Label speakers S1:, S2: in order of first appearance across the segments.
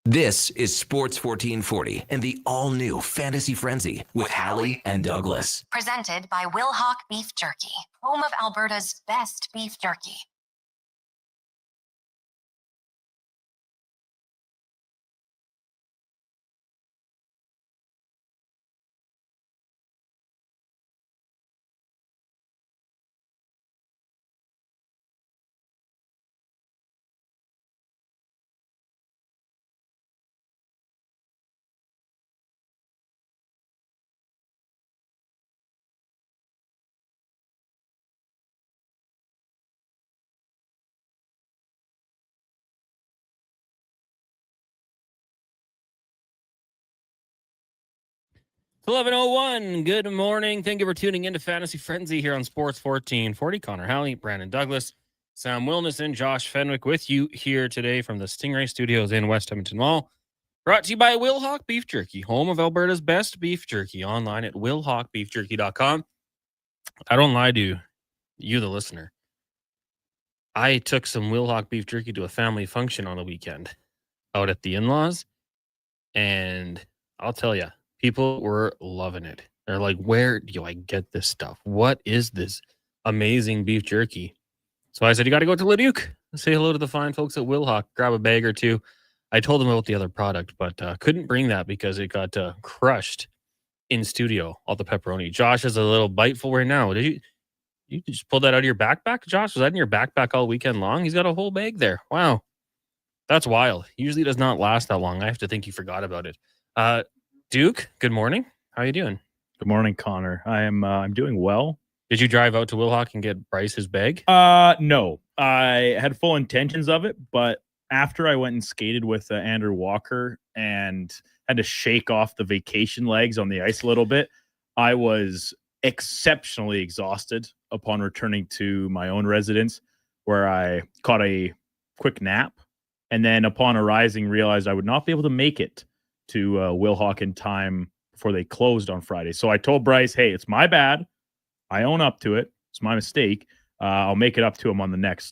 S1: This is Sports 1440 and the all-new Fantasy Frenzy with Halley and Douglas.
S2: Presented by Wilhauk Beef Jerky, home of Alberta's best beef jerky.
S3: It's 11:01. Good morning. Thank you for tuning in to Fantasy Frenzy here on Sports 1440. Connor Halley, Brandon Douglas, Sam Wilness, and Josh Fenwick with you here today from the Stingray Studios in West Edmonton Mall. Brought to you by Wilhauk Beef Jerky, home of Alberta's best beef jerky, online at wilhaukbeefjerky.com. I don't lie to you, the listener. I took some Wilhauk Beef Jerky to a family function on the weekend out at the in-laws, and I'll tell you, people were loving it. They're like, where do I get this stuff? What is this amazing beef jerky? So I said, you got to go to Leduc. Say hello to the fine folks at Wilhauk. Grab a bag or two. I told them about the other product, but couldn't bring that because it got crushed in studio, all the pepperoni. Josh has a little biteful right now. Did you just pull that out of your backpack, Josh? Was that in your backpack all weekend long? He's got a whole bag there. Wow. That's wild. Usually does not last that long. I have to think you forgot about it. Duke, good morning. How are you doing?
S4: Good morning, Connor. I'm doing well.
S3: Did you drive out to Wilhauk and get Bryce his bag?
S4: No. I had full intentions of it, but after I went and skated with Andrew Walker and had to shake off the vacation legs on the ice a little bit, I was exceptionally exhausted upon returning to my own residence, where I caught a quick nap, and then upon arising realized I would not be able to make it to Wilhauk in time before they closed on Friday. So I told Bryce, hey, it's my bad. I own up to it. It's my mistake. I'll make it up to him on the next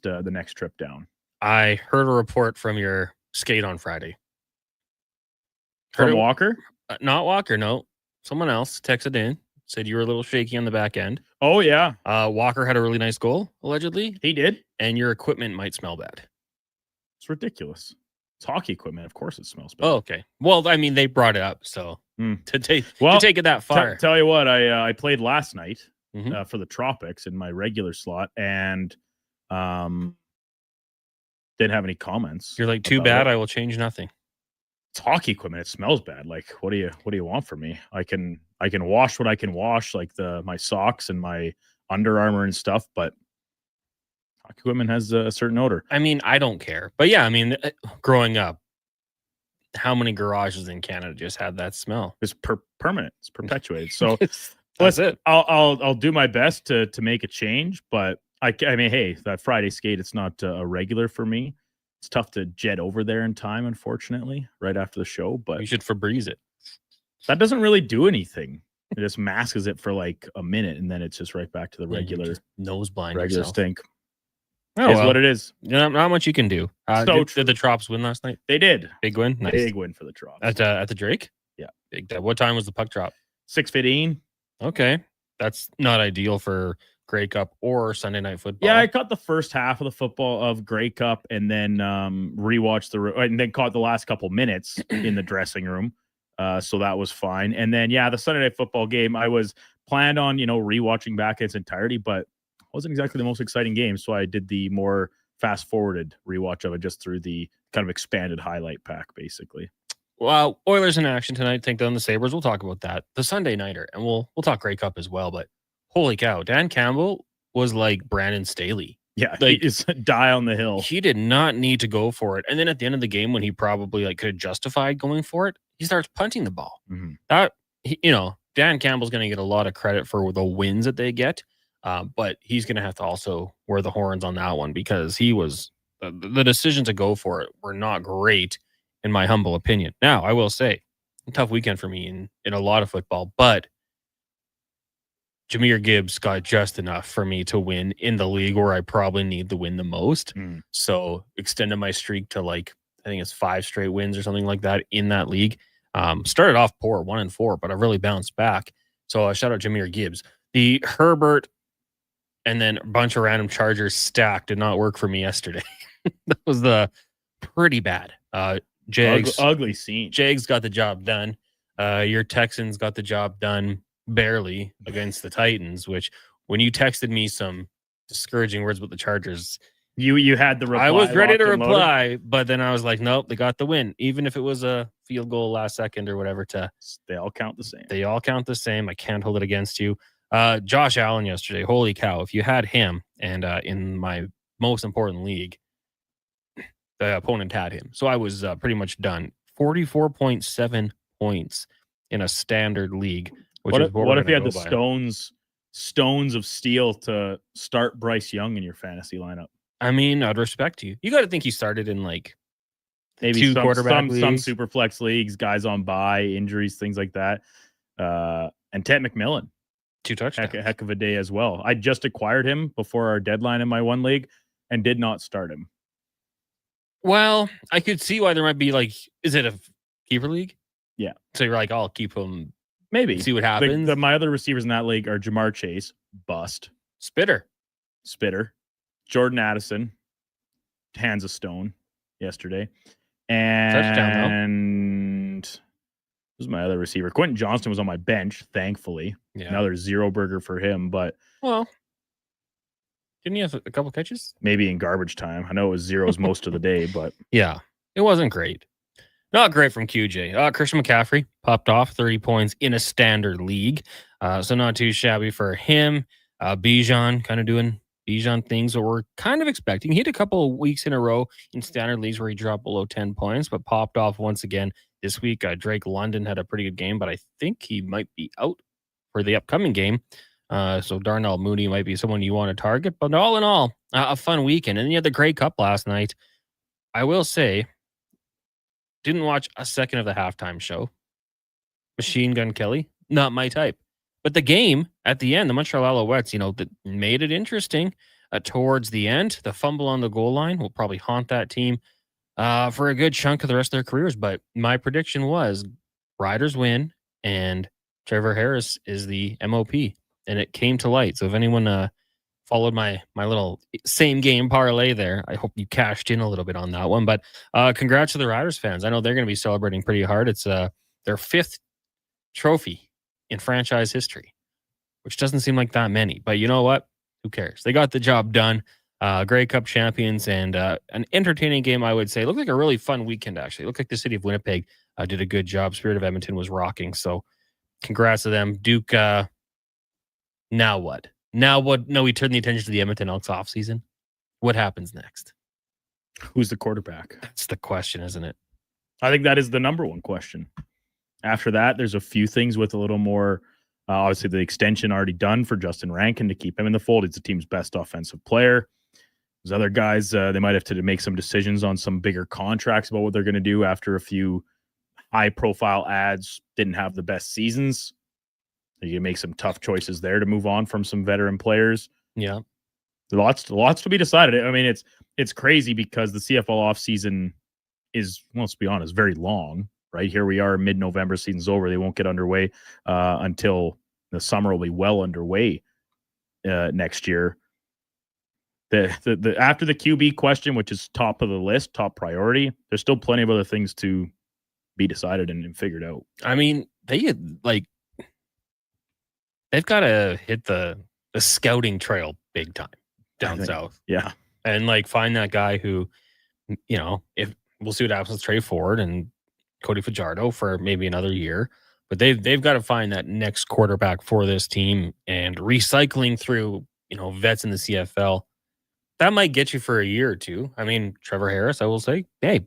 S4: trip down.
S3: I heard a report from your skate on Friday.
S4: From Walker?
S3: Not Walker, no. Someone else texted in, said you were a little shaky on the back end.
S4: Oh, yeah.
S3: Walker had a really nice goal, allegedly.
S4: He did.
S3: And your equipment might smell bad.
S4: It's ridiculous. It's hockey equipment. Of course it smells bad.
S3: Oh, okay. Well, I mean, they brought it up, so to take it that far.
S4: Tell you what, I played last night for the Tropics in my regular slot, and didn't have any comments.
S3: You're like, too bad, I will change nothing.
S4: It's hockey equipment. It smells bad. Like, what do you want from me? I can wash what I can wash, like my socks and my Under Armour and stuff, but hockey equipment has a certain odor.
S3: I mean, I don't care. But yeah, I mean, growing up, how many garages in Canada just had that smell?
S4: It's permanent. It's perpetuated. So
S3: that's it.
S4: I'll do my best to make a change, but I mean, hey, that Friday skate, it's not a regular for me. It's tough to jet over there in time, unfortunately, right after the show. But
S3: you should Febreze it.
S4: That doesn't really do anything. It just masks it for like a minute, and then it's just right back to the regular
S3: nose blind
S4: regular
S3: yourself.
S4: stink.
S3: Oh,
S4: is what it is.
S3: Not much you can do. Did the Trops win last night?
S4: They did.
S3: Big win. Nice.
S4: Big win for the Trops
S3: at the Drake.
S4: Yeah.
S3: Big. What time was the puck drop?
S4: 6:15.
S3: Okay, that's not ideal for Grey Cup or Sunday Night Football.
S4: Yeah, I caught the first half of the football of Grey Cup, and then rewatched and then caught the last couple minutes in the dressing room. So that was fine. And then the Sunday Night Football game, I was planned on rewatching back in its entirety, but wasn't exactly the most exciting game, so I did the more fast-forwarded rewatch of it just through the kind of expanded highlight pack, basically.
S3: Well, Oilers in action tonight. Take down the Sabres. We'll talk about that. The Sunday nighter, and we'll talk Grey Cup as well. But holy cow, Dan Campbell was like Brandon Staley.
S4: Yeah,
S3: like
S4: he is die on the hill.
S3: He did not need to go for it. And then at the end of the game, when he probably could have justified going for it, he starts punting the ball.
S4: Mm-hmm.
S3: Dan Campbell's going to get a lot of credit for the wins that they get. But he's going to have to also wear the horns on that one, because he was the decision to go for it were not great, in my humble opinion. Now, I will say, a tough weekend for me in a lot of football, but Jahmyr Gibbs got just enough for me to win in the league where I probably need the win the most. So extended my streak to I think it's 5 straight wins or something like that in that league. Started off poor, 1-4, but I've really bounced back. So shout out Jahmyr Gibbs. The Herbert and then a bunch of random Chargers stack did not work for me yesterday. That was pretty bad. Jags
S4: ugly scene.
S3: Jags got the job done. Your Texans got the job done barely against the Titans, which when you texted me some discouraging words about the Chargers,
S4: you had the reply.
S3: I was ready to
S4: locked and loaded?
S3: reply, but then I was like, nope, they got the win. Even if it was a field goal last second or whatever,
S4: They all count the same.
S3: they all count the same. I can't hold it against you. Josh Allen yesterday, holy cow. If you had him, and in my most important league, the opponent had him. So I was pretty much done. 44.7 points in a standard league.
S4: What if you had the stones of steel to start Bryce Young in your fantasy lineup?
S3: I mean, I'd respect you. You got to think he started in like
S4: maybe
S3: 2 quarterback
S4: some
S3: leagues.
S4: super flex leagues, guys on bye, injuries, things like that. And Ted McMillan,
S3: 2 touchdowns.
S4: Heck of a day as well. I just acquired him before our deadline in my one league and did not start him.
S3: Well, I could see why there might be like, is it a keeper league?
S4: Yeah.
S3: So you're like, I'll keep him.
S4: Maybe.
S3: See what happens.
S4: My other receivers in that league are Jamar Chase, bust.
S3: Spitter.
S4: Jordan Addison, hands of stone yesterday.
S3: Touchdown,
S4: And who's my other receiver? Quentin Johnston was on my bench, thankfully.
S3: Yeah.
S4: Another zero burger for him, but
S3: Well, didn't he have a couple catches?
S4: maybe in garbage time. I know it was zeros most of the day, but
S3: Yeah, it wasn't great. Not great from QJ. Christian McCaffrey popped off 30 points in a standard league. So not too shabby for him. Bijan kind of doing Bijan things that we're kind of expecting. He had a couple of weeks in a row in standard leagues where he dropped below 10 points, but popped off once again this week. Drake London had a pretty good game, but I think he might be out for the upcoming game. So Darnell Mooney might be someone you want to target. But all in all, a fun weekend. And then you had the Grey Cup last night. I will say, didn't watch a second of the halftime show. Machine Gun Kelly, not my type. But the game at the end, the Montreal Alouettes, that made it interesting towards the end. The fumble on the goal line will probably haunt that team for a good chunk of the rest of their careers. But my prediction was Riders win and Trevor Harris is the MOP. And it came to light. So if anyone followed my little same game parlay there, I hope you cashed in a little bit on that one. But congrats to the Riders fans. I know they're going to be celebrating pretty hard. It's their 5th trophy in franchise history, which doesn't seem like that many. But you know what? Who cares? They got the job done. Grey Cup champions and an entertaining game, I would say. It looked like a really fun weekend, actually. It looked like the city of Winnipeg did a good job. Spirit of Edmonton was rocking. So congrats to them. Duke, now what? Now what? No, we turn the attention to the Edmonton Elks offseason. What happens next?
S4: who's the quarterback?
S3: That's the question, isn't it?
S4: I think that is the number one question. After that, there's a few things with a little more, obviously the extension already done for Justin Rankin to keep him in the fold. He's the team's best offensive player. There's other guys, they might have to make some decisions on some bigger contracts about what they're going to do after a few high-profile ads didn't have the best seasons. You can make some tough choices there to move on from some veteran players.
S3: Yeah.
S4: Lots to be decided. I mean, it's crazy because the CFL offseason is, well, let's be honest, very long, right? Here we are, mid-November, season's over. They won't get underway until the summer will be well underway next year. The after the QB question, which is top of the list, top priority, there's still plenty of other things to be decided and figured out.
S3: I mean, they've got to hit the scouting trail big time down south.
S4: Yeah.
S3: And find that guy who, if we'll see what happens with Trey Ford and Cody Fajardo for maybe another year, but they've got to find that next quarterback for this team, and recycling through, vets in the CFL. That might get you for a year or two. I mean, Trevor Harris, I will say, hey,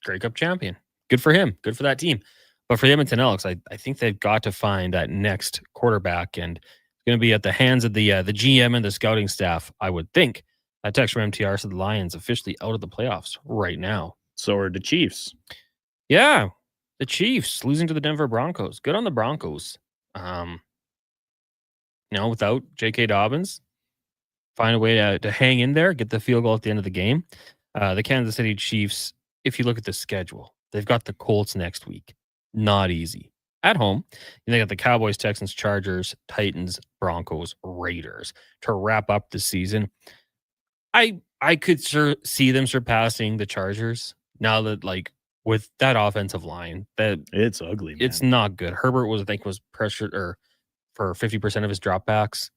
S3: Grey Cup champion. Good for him. Good for that team. But for the Edmonton Elks, I think they've got to find that next quarterback, and it's going to be at the hands of the GM and the scouting staff, I would think. That text from MTR said the Lions officially out of the playoffs right now.
S4: So are the Chiefs.
S3: Yeah, the Chiefs losing to the Denver Broncos. Good on the Broncos. Without J.K. Dobbins, find a way to hang in there, get the field goal at the end of the game. The Kansas City Chiefs, if you look at the schedule, they've got the Colts next week. Not easy. At home, they got the Cowboys, Texans, Chargers, Titans, Broncos, Raiders to wrap up the season. I could see them surpassing the Chargers now that, like, with that offensive line, that
S4: It's ugly, man.
S3: it's not good. Herbert was pressured for 50% of his dropbacks.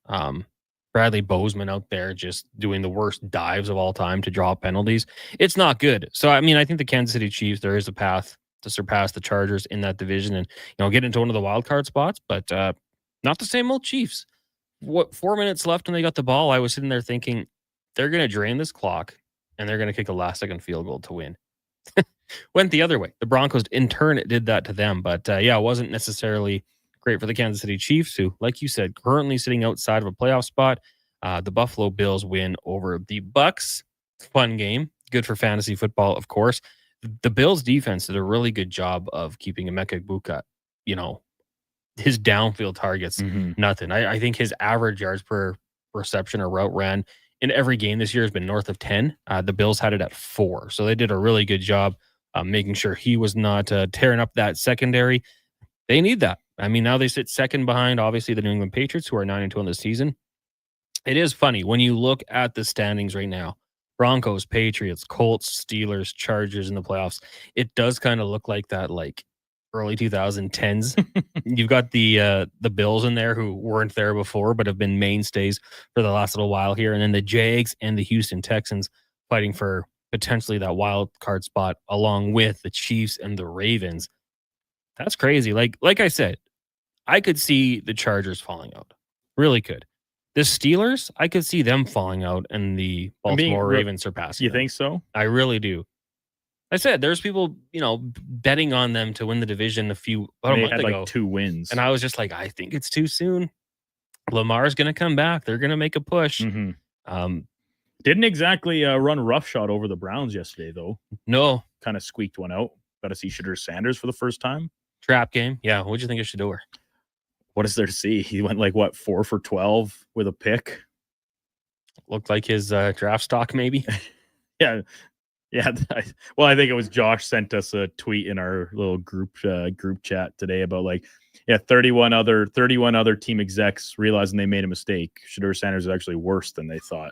S3: Bradley Bozeman out there just doing the worst dives of all time to draw penalties. It's not good. So, I mean, I think the Kansas City Chiefs, there is a path to surpass the Chargers in that division and, get into one of the wild card spots, but not the same old Chiefs. 4 minutes left when they got the ball, I was sitting there thinking, they're going to drain this clock and they're going to kick a last-second field goal to win. Went the other way. The Broncos, in turn, it did that to them. But, it wasn't necessarily great for the Kansas City Chiefs, who, like you said, currently sitting outside of a playoff spot. The Buffalo Bills win over the Bucks. Fun game. Good for fantasy football, of course. The Bills defense did a really good job of keeping Emeka Egbuka, his downfield targets, nothing. I think his average yards per reception or route ran in every game this year has been north of 10. The Bills had it at 4. So they did a really good job making sure he was not tearing up that secondary. They need that. I mean, now they sit second behind, obviously, the New England Patriots, who are 9-2 on the season. It is funny when you look at the standings right now. Broncos, Patriots, Colts, Steelers, Chargers in the playoffs. It does kind of look like that, like early 2010s. You've got the Bills in there who weren't there before, but have been mainstays for the last little while here. And then the Jags and the Houston Texans fighting for potentially that wild card spot along with the Chiefs and the Ravens. That's crazy. Like I said, I could see the Chargers falling out. Really could. The Steelers, I could see them falling out and the Baltimore Ravens surpassing them.
S4: You think so?
S3: I really do. I said there's people, betting on them to win the division about a month ago.
S4: Like 2 wins.
S3: And I was just like, I think it's too soon. Lamar's going to come back. They're going to make a push.
S4: Didn't exactly run roughshod over the Browns yesterday, though.
S3: No.
S4: Kind of squeaked one out. Got to see Shedeur Sanders for the first time.
S3: Trap game. Yeah. What'd you think of Shedeur?
S4: What is there to see? He went 4 for 12 with a pick.
S3: Looked like his draft stock, maybe.
S4: Yeah. I think it was Josh sent us a tweet in our little group chat today about 31 other team execs realizing they made a mistake. Shedeur Sanders is actually worse than they thought.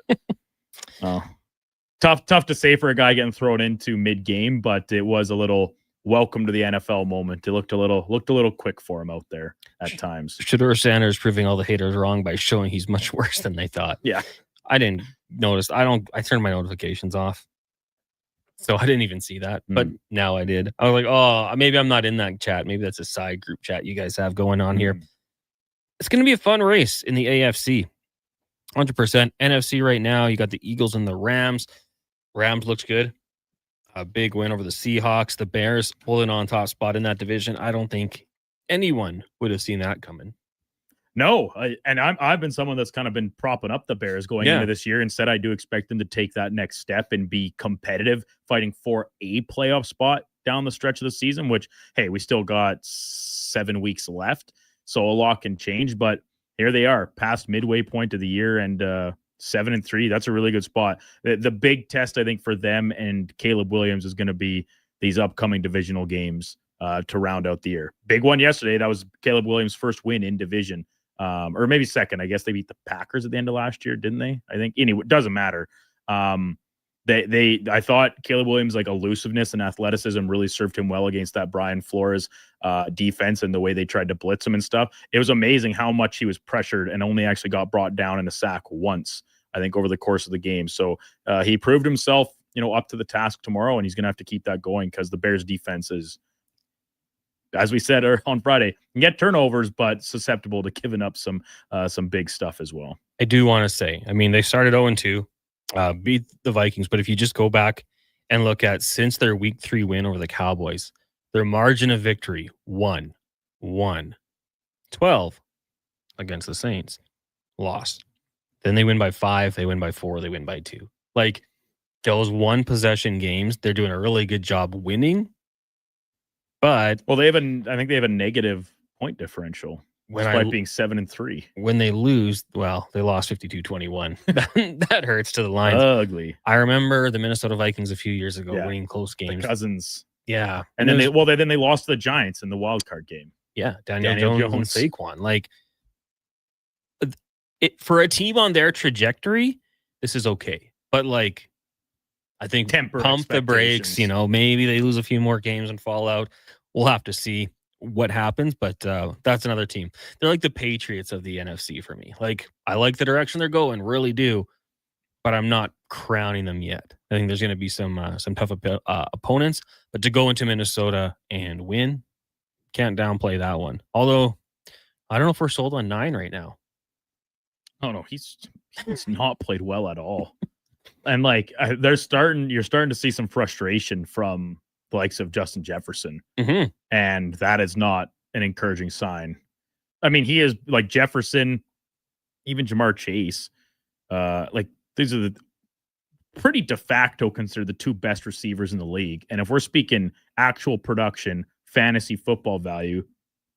S4: Tough to say for a guy getting thrown into mid game, but it was a little welcome to the NFL moment. It looked a little quick for him out there at times.
S3: Shedeur Sanders proving all the haters wrong by showing he's much worse than they thought.
S4: Yeah.
S3: I didn't notice. I turned my notifications off. So I didn't even see that, but now I did. I was like, oh, maybe I'm not in that chat. Maybe that's a side group chat you guys have going on here. It's going to be a fun race in the AFC. 100%. NFC right now, you got the Eagles and the Rams. Rams looks good. A big win over the Seahawks. The Bears holding on top spot in that division. I don't think anyone would have seen that coming.
S4: No, I've been someone that's kind of been propping up the Bears going into this year. Instead, I do expect them to take that next step and be competitive, fighting for a playoff spot down the stretch of the season, which, hey, we still got 7 weeks left, so a lot can change. But here they are, past midway point of the year, and 7-3. That's a really good spot. The big test, I think, for them and Caleb Williams is going to be these upcoming divisional games to round out the year. Big one yesterday. That was Caleb Williams' first win in division. Or maybe second. I guess they beat the Packers at the end of last year, didn't they? I think. Anyway, it doesn't matter. I thought Caleb Williams' elusiveness and athleticism really served him well against that Brian Flores defense and the way they tried to blitz him and stuff. It was amazing how much he was pressured and only actually got brought down in a sack once, I think, over the course of the game. So he proved himself, up to the task tomorrow, and he's going to have to keep that going because the Bears defense is, as we said on Friday, can get turnovers, but susceptible to giving up some big stuff as well.
S3: I do want to say, they started 0-2, beat the Vikings, but if you just go back and look at since their week 3 win over the Cowboys, their margin of victory, 1, 12 against the Saints, lost. Then they win by 5, they win by 4, they win by 2. Like those one possession games, they're doing a really good job winning. But
S4: I think they have a negative point differential despite being 7-3.
S3: When they lose, well, they lost 52-21. That hurts to the lines.
S4: Ugly.
S3: I remember the Minnesota Vikings a few years ago winning close games.
S4: The Cousins.
S3: Yeah.
S4: And then they lost to the Giants in the wild card game.
S3: Yeah, Daniel Jones and Saquon. Like, for a team on their trajectory, this is okay. But, like, I think pump the brakes. Maybe they lose a few more games and fall out. We'll have to see what happens, but that's another team. They're like the Patriots of the NFC for me. Like, I like the direction they're going, really do, but I'm not crowning them yet. I think there's going to be some tough opponents, but to go into Minnesota and win, can't downplay that one. Although, I don't know if we're sold on 9 right now.
S4: Oh no, he's not played well at all. And like you're starting to see some frustration from the likes of Justin Jefferson.
S3: Mm-hmm.
S4: And that is not an encouraging sign. I mean, he is like Jefferson, even Jamar Chase. Like these are the pretty de facto considered the 2 best receivers in the league. And if we're speaking actual production, fantasy football value,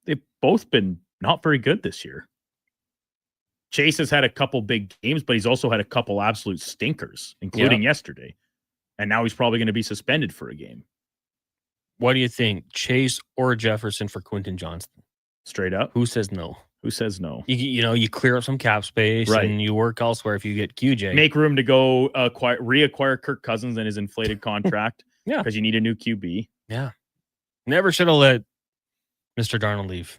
S4: they've both been not very good this year. Chase has had a couple big games, but he's also had a couple absolute stinkers, including yesterday. And now he's probably going to be suspended for a game.
S3: What do you think, Chase or Jefferson for Quentin Johnston?
S4: Straight up.
S3: Who says no?
S4: Who says no?
S3: You clear up some cap space, right, and you work elsewhere if you get QJ.
S4: Make room to go reacquire Kirk Cousins and his inflated contract.
S3: Yeah.
S4: Because you need a new QB.
S3: Yeah. Never should have let Mr. Darnold leave.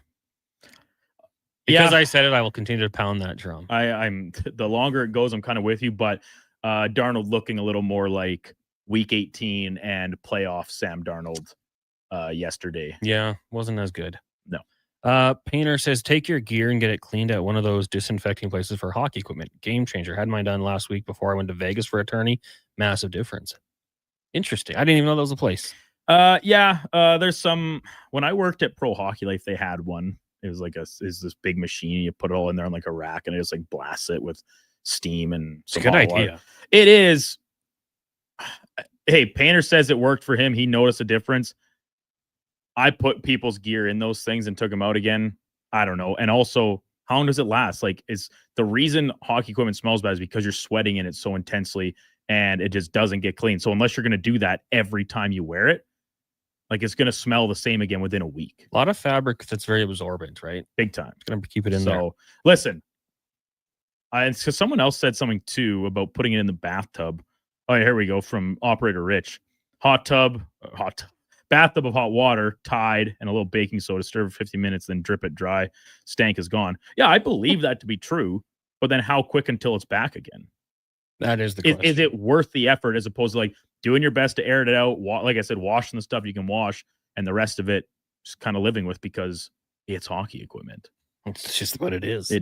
S3: Because I said it, I will continue to pound that drum.
S4: I'm the longer it goes, I'm kind of with you, but Darnold looking a little more like week 18 and playoff Sam Darnold yesterday.
S3: Yeah, wasn't as good.
S4: No.
S3: Painter says, take your gear and get it cleaned at one of those disinfecting places for hockey equipment. Game changer. Had mine done last week before I went to Vegas for a tourney. Massive difference. Interesting. I didn't even know that was a place.
S4: There's some. When I worked at Pro Hockey Life, they had one. It was like is this big machine. You put it all in there on like a rack, and it just like blasts it with steam and.
S3: It's a good idea.
S4: Water. It is. Hey, Painter says it worked for him. He noticed a difference. I put people's gear in those things and took them out again. I don't know. And also, how long does it last? Like, is the reason hockey equipment smells bad is because you're sweating in it so intensely and it just doesn't get clean. So unless you're going to do that every time you wear it, like it's going to smell the same again within a week.
S3: A lot of fabric that's very absorbent, right?
S4: Big time.
S3: It's going to keep it in there.
S4: So listen, because someone else said something too about putting it in the bathtub. Oh, here we go from Operator Rich. Bathtub of hot water, Tide, and a little baking soda. Stir for 50 minutes, then drip it dry. Stank is gone. Yeah, I believe that to be true. But then how quick until it's back again?
S3: That is the question.
S4: Is it worth the effort as opposed to like doing your best to air it out? Like I said, washing the stuff you can wash and the rest of it just kind of living with because it's hockey equipment.
S3: It's just what it is.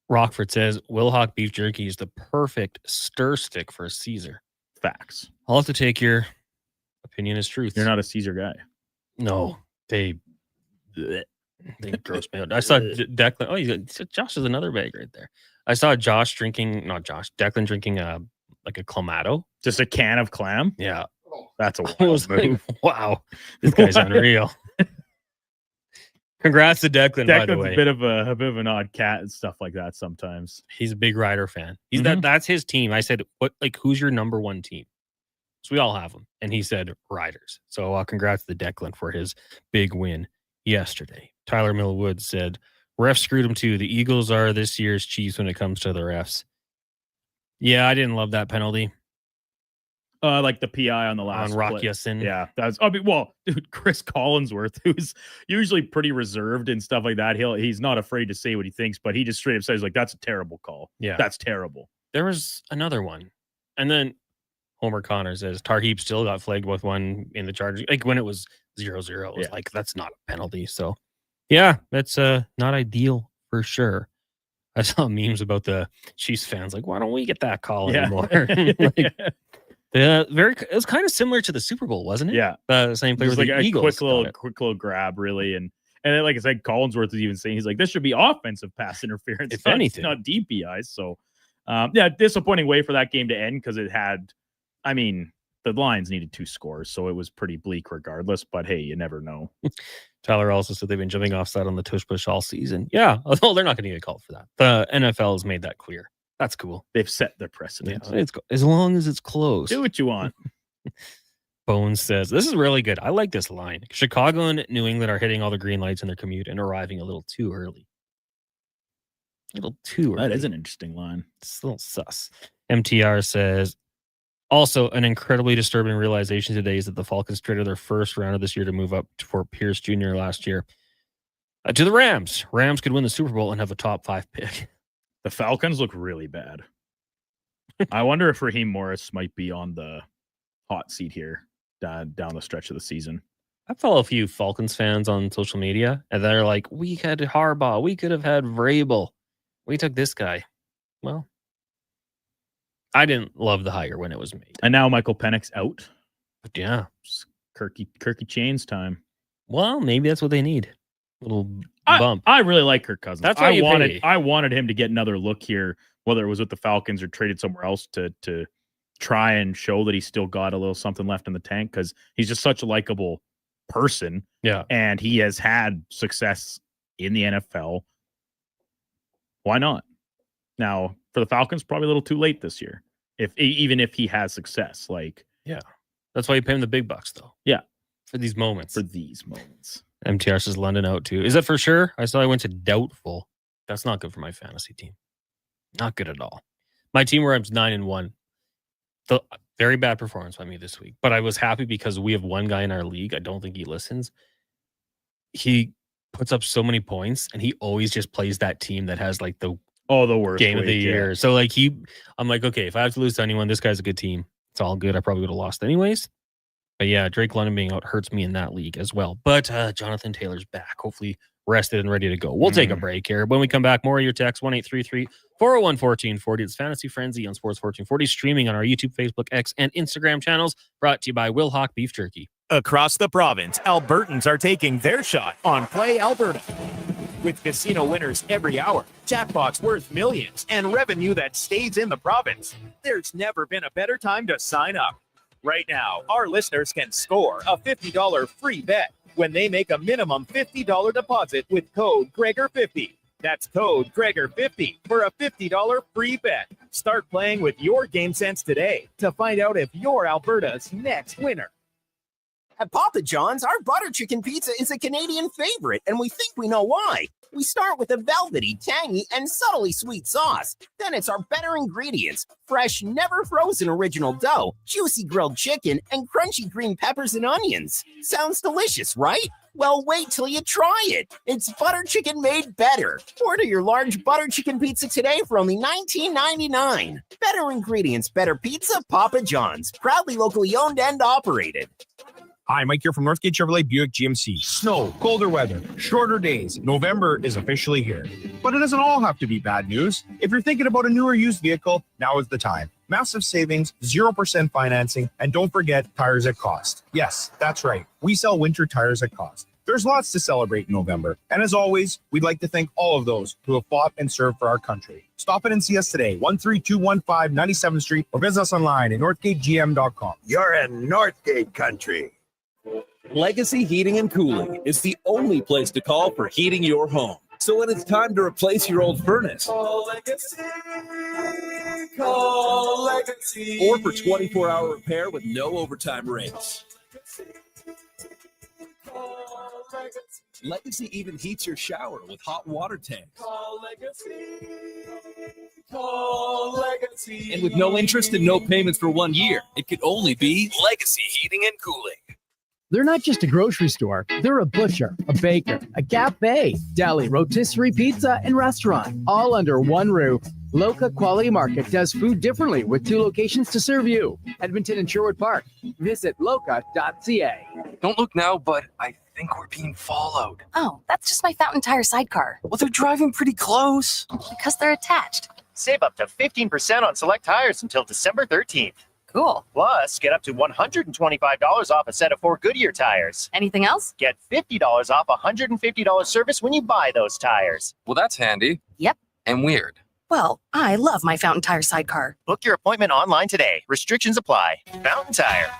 S4: Rockford
S3: says, Wilhock beef jerky is the perfect stir stick for a Caesar.
S4: Facts.
S3: I'll have to take your opinion as truth.
S4: You're not a Caesar guy.
S3: No, they gross me out. I saw Declan. Oh, Josh is another bag right there. I saw Declan drinking like a Clamato.
S4: Just a can of clam?
S3: Yeah.
S4: That's a
S3: wild move. Like, wow. This guy's unreal. Congrats to Declan, by the way.
S4: A bit of an odd cat and stuff like that sometimes.
S3: He's a big Rider fan. He's that's his team. I said, who's your number one team? So we all have them. And he said Riders. So congrats to Declan for his big win yesterday. Tyler Millwood said, refs screwed him too. The Eagles are this year's Chiefs when it comes to the refs. Yeah, I didn't love that penalty.
S4: Like the PI on the last
S3: on Rock Yassin.
S4: Yeah, dude, Chris Collinsworth, who's usually pretty reserved and stuff like that. He's not afraid to say what he thinks, but he just straight up says like, "That's a terrible call.
S3: Yeah,
S4: that's terrible."
S3: There was another one, and then Homer Connor says Tarheeb still got flagged with one in the charge, like when it was 0-0. It was like that's not a penalty. So yeah, that's not ideal for sure. I saw memes about the Chiefs fans like, why don't we get that call anymore? It was kind of similar to the Super Bowl, wasn't it?
S4: Yeah,
S3: the same place.
S4: Like a quick little grab, really, and then like I said, Collinsworth was even saying he's like, this should be offensive pass interference,
S3: if anything,
S4: not DPI. So, disappointing way for that game to end because it had, I mean, the Lions needed 2 scores, so it was pretty bleak regardless. But hey, you never know.
S3: Tyler also said they've been jumping offside on the tush push all season. Yeah, although they're not going to get called for that. The NFL has made that clear. That's cool.
S4: They've set their precedent.
S3: Yeah, as long as it's close.
S4: Do what you want.
S3: Bones says, this is really good. I like this line. Chicago and New England are hitting all the green lights in their commute and arriving a little too early. A little too early.
S4: That is an interesting line.
S3: It's a little sus. MTR says, also, an incredibly disturbing realization today is that the Falcons traded their first round of this year to move up for Pierce Jr. last year to the Rams. Rams could win the Super Bowl and have a top 5 pick.
S4: The Falcons look really bad. I wonder if Raheem Morris might be on the hot seat here down the stretch of the season.
S3: I follow a few Falcons fans on social media, and they're like, we had Harbaugh. We could have had Vrabel. We took this guy. Well, I didn't love the hire when it was made.
S4: And now Michael Penix out.
S3: But yeah.
S4: It's Kirky Chains time.
S3: Well, maybe that's what they need. Little bump.
S4: I really like Kirk Cousins.
S3: That's why
S4: I wanted him to get another look here, whether it was with the Falcons or traded somewhere else to try and show that he's still got a little something left in the tank, because he's just such a likable person.
S3: Yeah.
S4: And he has had success in the NFL. Why not? Now, for the Falcons, probably a little too late this year. Even if he has success.
S3: Yeah. That's why you pay him the big bucks, though.
S4: Yeah.
S3: For these moments. MTR says London out too. Is that for sure? I saw I went to doubtful. That's not good for my fantasy team. Not good at all. My team where I'm 9-1. The very bad performance by me this week. But I was happy because we have one guy in our league. I don't think he listens. He puts up so many points, and he always just plays that team that has like the
S4: worst
S3: game of the year.
S4: Yeah.
S3: So I'm like, okay, if I have to lose to anyone, this guy's a good team. It's all good. I probably would have lost anyways. But yeah, Drake London being out hurts me in that league as well. But Jonathan Taylor's back, hopefully rested and ready to go. We'll take a break here. When we come back, more of your text, 1-833-401-1440. It's Fantasy Frenzy on Sports 1440, streaming on our YouTube, Facebook, X, and Instagram channels, brought to you by Will Hawk Beef Jerky.
S5: Across the province, Albertans are taking their shot on Play Alberta. With casino winners every hour, jackpots worth millions, and revenue that stays in the province, there's never been a better time to sign up. Right now, our listeners can score a $50 free bet when they make a minimum $50 deposit with code Gregor50. That's code Gregor50 for a $50 free bet. Start playing with your game sense today to find out if you're Alberta's next winner.
S6: At Papa John's, our butter chicken pizza is a Canadian favorite, and we think we know why. We start with a velvety, tangy, and subtly sweet sauce. Then it's our better ingredients: fresh, never frozen original dough, juicy grilled chicken, and crunchy green peppers and onions. Sounds delicious, right? Well, wait till you try it. It's butter chicken made better. Order your large butter chicken pizza today for only $19.99. Better ingredients, better pizza, Papa John's. Proudly locally owned and operated.
S7: Hi, Mike here from Northgate Chevrolet Buick GMC. Snow, colder weather, shorter days. November is officially here. But it doesn't all have to be bad news. If you're thinking about a newer used vehicle, now is the time. Massive savings, 0% financing, and don't forget tires at cost. Yes, that's right. We sell winter tires at cost. There's lots to celebrate in November. And as always, we'd like to thank all of those who have fought and served for our country. Stop in and see us today, 13215 97th Street, or visit us online at northgategm.com.
S8: You're in Northgate country. Legacy Heating and Cooling is the only place to call for heating your home. So when it's time to replace your old furnace, call Legacy. Call Legacy. Or for 24-hour repair with no overtime rates. Legacy even heats your shower with hot water tanks. Call Legacy. Call Legacy. And with no interest and no payments for 1 year, it could only be Legacy Heating and Cooling.
S9: They're not just a grocery store. They're a butcher, a baker, a cafe, deli, rotisserie pizza, and restaurant, all under one roof. Loca Quality Market does food differently with 2 locations to serve you. Edmonton and Sherwood Park. Visit loca.ca.
S10: Don't look now, but I think we're being followed.
S2: Oh, that's just my Fountain Tire sidecar.
S10: Well, they're driving pretty close.
S2: Because they're attached.
S5: Save up to 15% on select tires until December 13th.
S2: Cool.
S5: Plus, get up to $125 off a set of 4 Goodyear tires.
S2: Anything else?
S5: Get $50 off $150 service when you buy those tires.
S10: Well, that's handy.
S2: Yep.
S10: And weird.
S11: Well, I love my Fountain Tire sidecar.
S6: Book your appointment online today. Restrictions apply. Fountain Tire.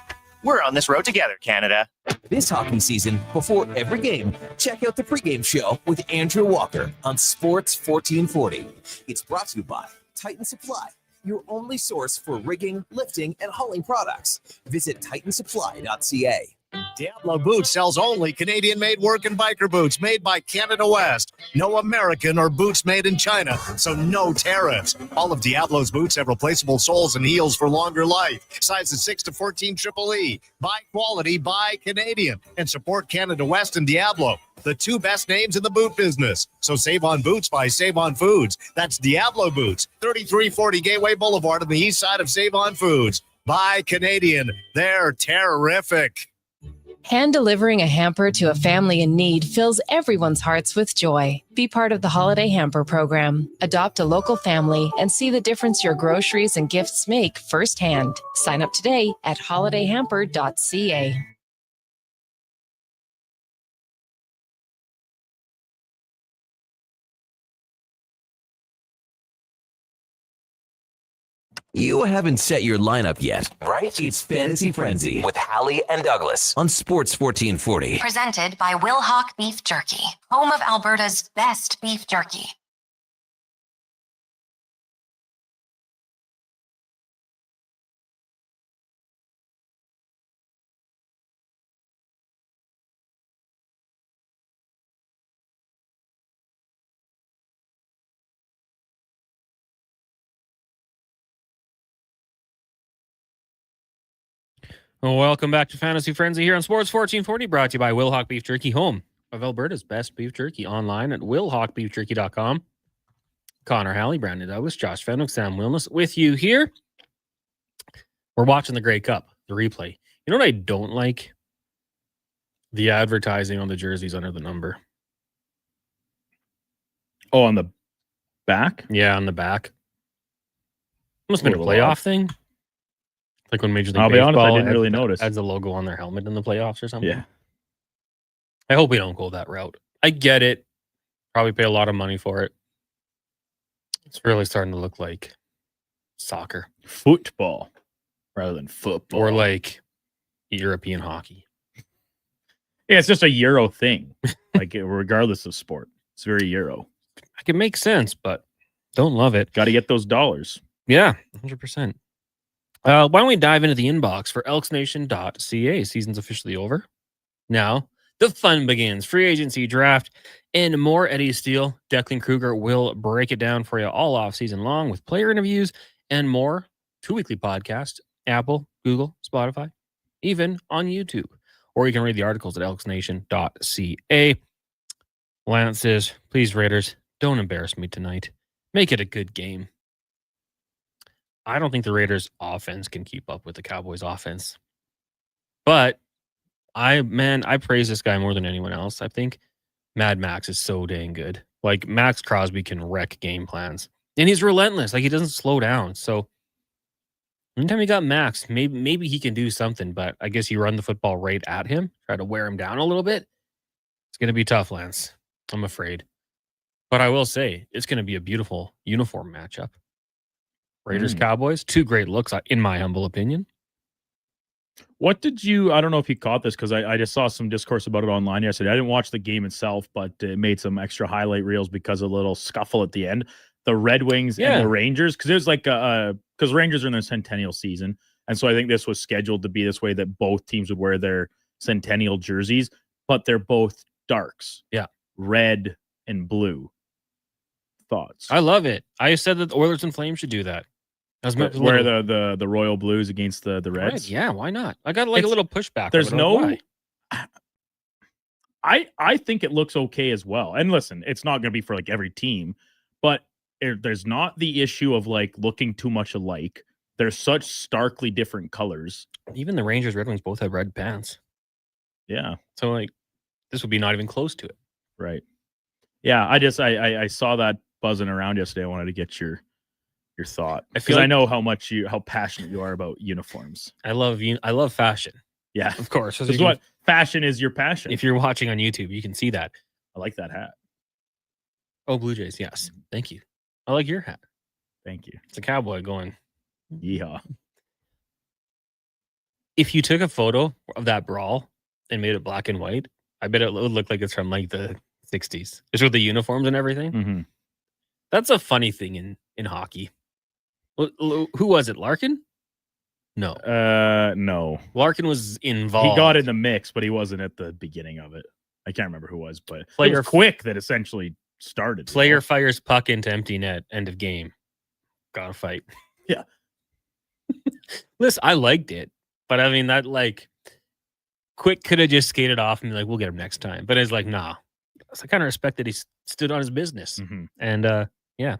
S6: We're on this road together, Canada.
S1: This hockey season, before every game, check out the pregame show with Andrew Walker on Sports 1440. It's brought to you by Titan Supply, your only source for rigging, lifting, and hauling products. Visit titansupply.ca.
S12: Diablo Boots sells only Canadian-made work and biker boots made by Canada West. No American or boots made in China, so no tariffs. All of Diablo's boots have replaceable soles and heels for longer life. Sizes 6 to 14 Triple E. Buy quality, buy Canadian. And support Canada West and Diablo, the two best names in the boot business. So save on boots by Save On Foods. That's Diablo Boots, 3340 Gateway Boulevard on the east side of Save On Foods. Buy Canadian. They're terrific.
S13: Hand delivering a hamper to a family in need fills everyone's hearts with joy. Be part of the Holiday Hamper program. Adopt a local family and see the difference your groceries and gifts make firsthand. Sign up today at holidayhamper.ca.
S1: You haven't set your lineup yet, right? It's Fantasy Frenzy with Halley and Douglas on Sports 1440.
S2: Presented by Will Hawk Beef Jerky, home of Alberta's best beef jerky.
S3: Welcome back to Fantasy Frenzy here on Sports 1440, brought to you by Will Hawk Beef Jerky, home of Alberta's best beef jerky, online at willhawkbeefjerky.com. Connor Halley, Brandon Douglas, Josh Fenwick, Sam Wilness with you here. We're watching the Grey Cup, the replay. You know what I don't like? The advertising on the jerseys under the number.
S4: Oh, on the back?
S3: Yeah, on the back. Must have been a playoff thing. Like when Major League
S4: I'll be honest, I
S3: Baseball
S4: didn't really notice.
S3: Adds a logo on their helmet in the playoffs or something.
S4: Yeah.
S3: I hope we don't go that route. I get it. Probably pay a lot of money for it. It's really starting to look like soccer.
S4: Football rather than football.
S3: Or like European hockey.
S4: Yeah, it's just a Euro thing. Like regardless of sport. It's very Euro.
S3: I can make sense, but don't love it.
S4: Got to get those dollars.
S3: Yeah, 100%. Why don't we dive into the inbox for elksnation.ca? Season's officially over. Now, the fun begins. Free agency, draft, and more. Eddie Steele, Declan Kruger will break it down for you all off season long with player interviews and more. 2 weekly podcasts, Apple, Google, Spotify, even on YouTube. Or you can read the articles at elksnation.ca. Lance says, please, Raiders, don't embarrass me tonight. Make it a good game. I don't think the Raiders offense can keep up with the Cowboys offense. But I praise this guy more than anyone else. I think Mad Max is so dang good. Like Max Crosby can wreck game plans. And he's relentless. Like he doesn't slow down. So anytime you got Max, maybe he can do something, but I guess you run the football right at him, try to wear him down a little bit. It's going to be tough, Lance. I'm afraid. But I will say it's going to be a beautiful uniform matchup. Raiders, Cowboys, 2 great looks, in my humble opinion.
S4: What did you, I don't know if you caught this because I just saw some discourse about it online yesterday. I didn't watch the game itself, but it made some extra highlight reels because of a little scuffle at the end. The Red Wings and the Rangers, because it was like, because Rangers are in their centennial season. And so I think this was scheduled to be this way that both teams would wear their centennial jerseys, but they're both darks.
S3: Yeah.
S4: Red and blue. Thoughts?
S3: I love it. I said that the Oilers and Flames should do that.
S4: Where the Royal Blues against the Reds?
S3: Right, yeah, why not? I got like a little pushback.
S4: There's no. I think it looks okay as well. And listen, it's not going to be for like every team, but there's not the issue of like looking too much alike. There's such starkly different colors.
S3: Even the Rangers, Red Wings both have red pants.
S4: Yeah.
S3: So like, this would be not even close to it.
S4: Right. Yeah. I saw that buzzing around yesterday. I wanted to get your thought because I know how passionate you are about uniforms.
S3: I love fashion.
S4: Yeah,
S3: of course.
S4: Because what fashion is your passion.
S3: If you're watching on YouTube, you can see that.
S4: I like that hat.
S3: Oh, Blue Jays. Yes. Thank you. I like your hat.
S4: Thank you.
S3: It's a cowboy going.
S4: Yeehaw.
S3: If you took a photo of that brawl and made it black and white, I bet it would look like it's from like the 60s. Just with the uniforms and everything.
S4: Mm-hmm.
S3: That's a funny thing in hockey. Who was it? Larkin? No.
S4: No.
S3: Larkin was involved.
S4: He got in the mix, but he wasn't at the beginning of it. I can't remember who was, but
S3: Player
S4: it was quick that essentially started.
S3: Player fires puck into empty net. End of game. Gotta fight.
S4: Yeah.
S3: Listen, I liked it, but I mean that like Quick could have just skated off and be like, we'll get him next time. But it's like, nah. So I kind of respect that he stood on his business.
S4: Mm-hmm.
S3: And yeah.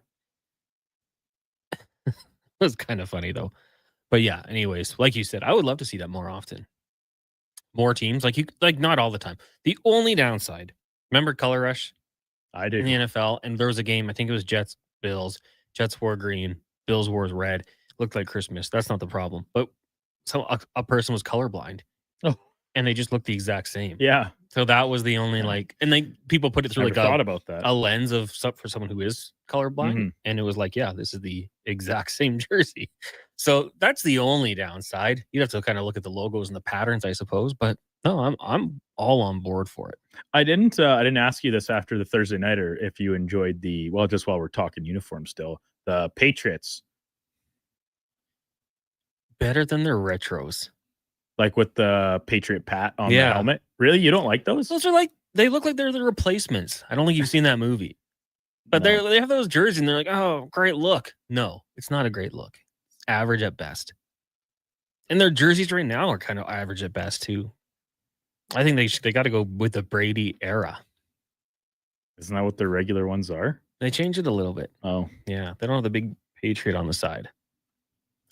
S3: It was kind of funny though. But yeah, anyways, like you said, I would love to see that more often. More teams, like not all the time. The only downside, remember Color Rush?
S4: I do.
S3: In the NFL, and there was a game, I think it was Jets, Bills. Jets wore green, Bills wore red. Looked like Christmas. That's not the problem. But a person was colorblind.
S4: Oh.
S3: And they just looked the exact same.
S4: Yeah.
S3: So that was the only people put it through
S4: Never thought about that.
S3: a lens of for someone who is colorblind.
S4: Mm-hmm.
S3: And it was like, yeah, this is the exact same jersey. So that's the only downside. You'd have to kind of look at the logos and the patterns, I suppose. But no, I'm all on board for it.
S4: I didn't ask you this after the Thursday nighter if you enjoyed just while we're talking uniform still, the Patriots.
S3: Better than their retros.
S4: Like with the Patriot Pat on the helmet. Really? You don't like those?
S3: Those are they look like they're the replacements. I don't think you've seen that movie. But they have those jerseys and they're like, oh, great look. No, it's not a great look. Average at best. And their jerseys right now are kind of average at best too. I think they got to go with the Brady era.
S4: Isn't that what their regular ones are?
S3: They changed it a little bit.
S4: Oh.
S3: Yeah. They don't have the big Patriot on the side.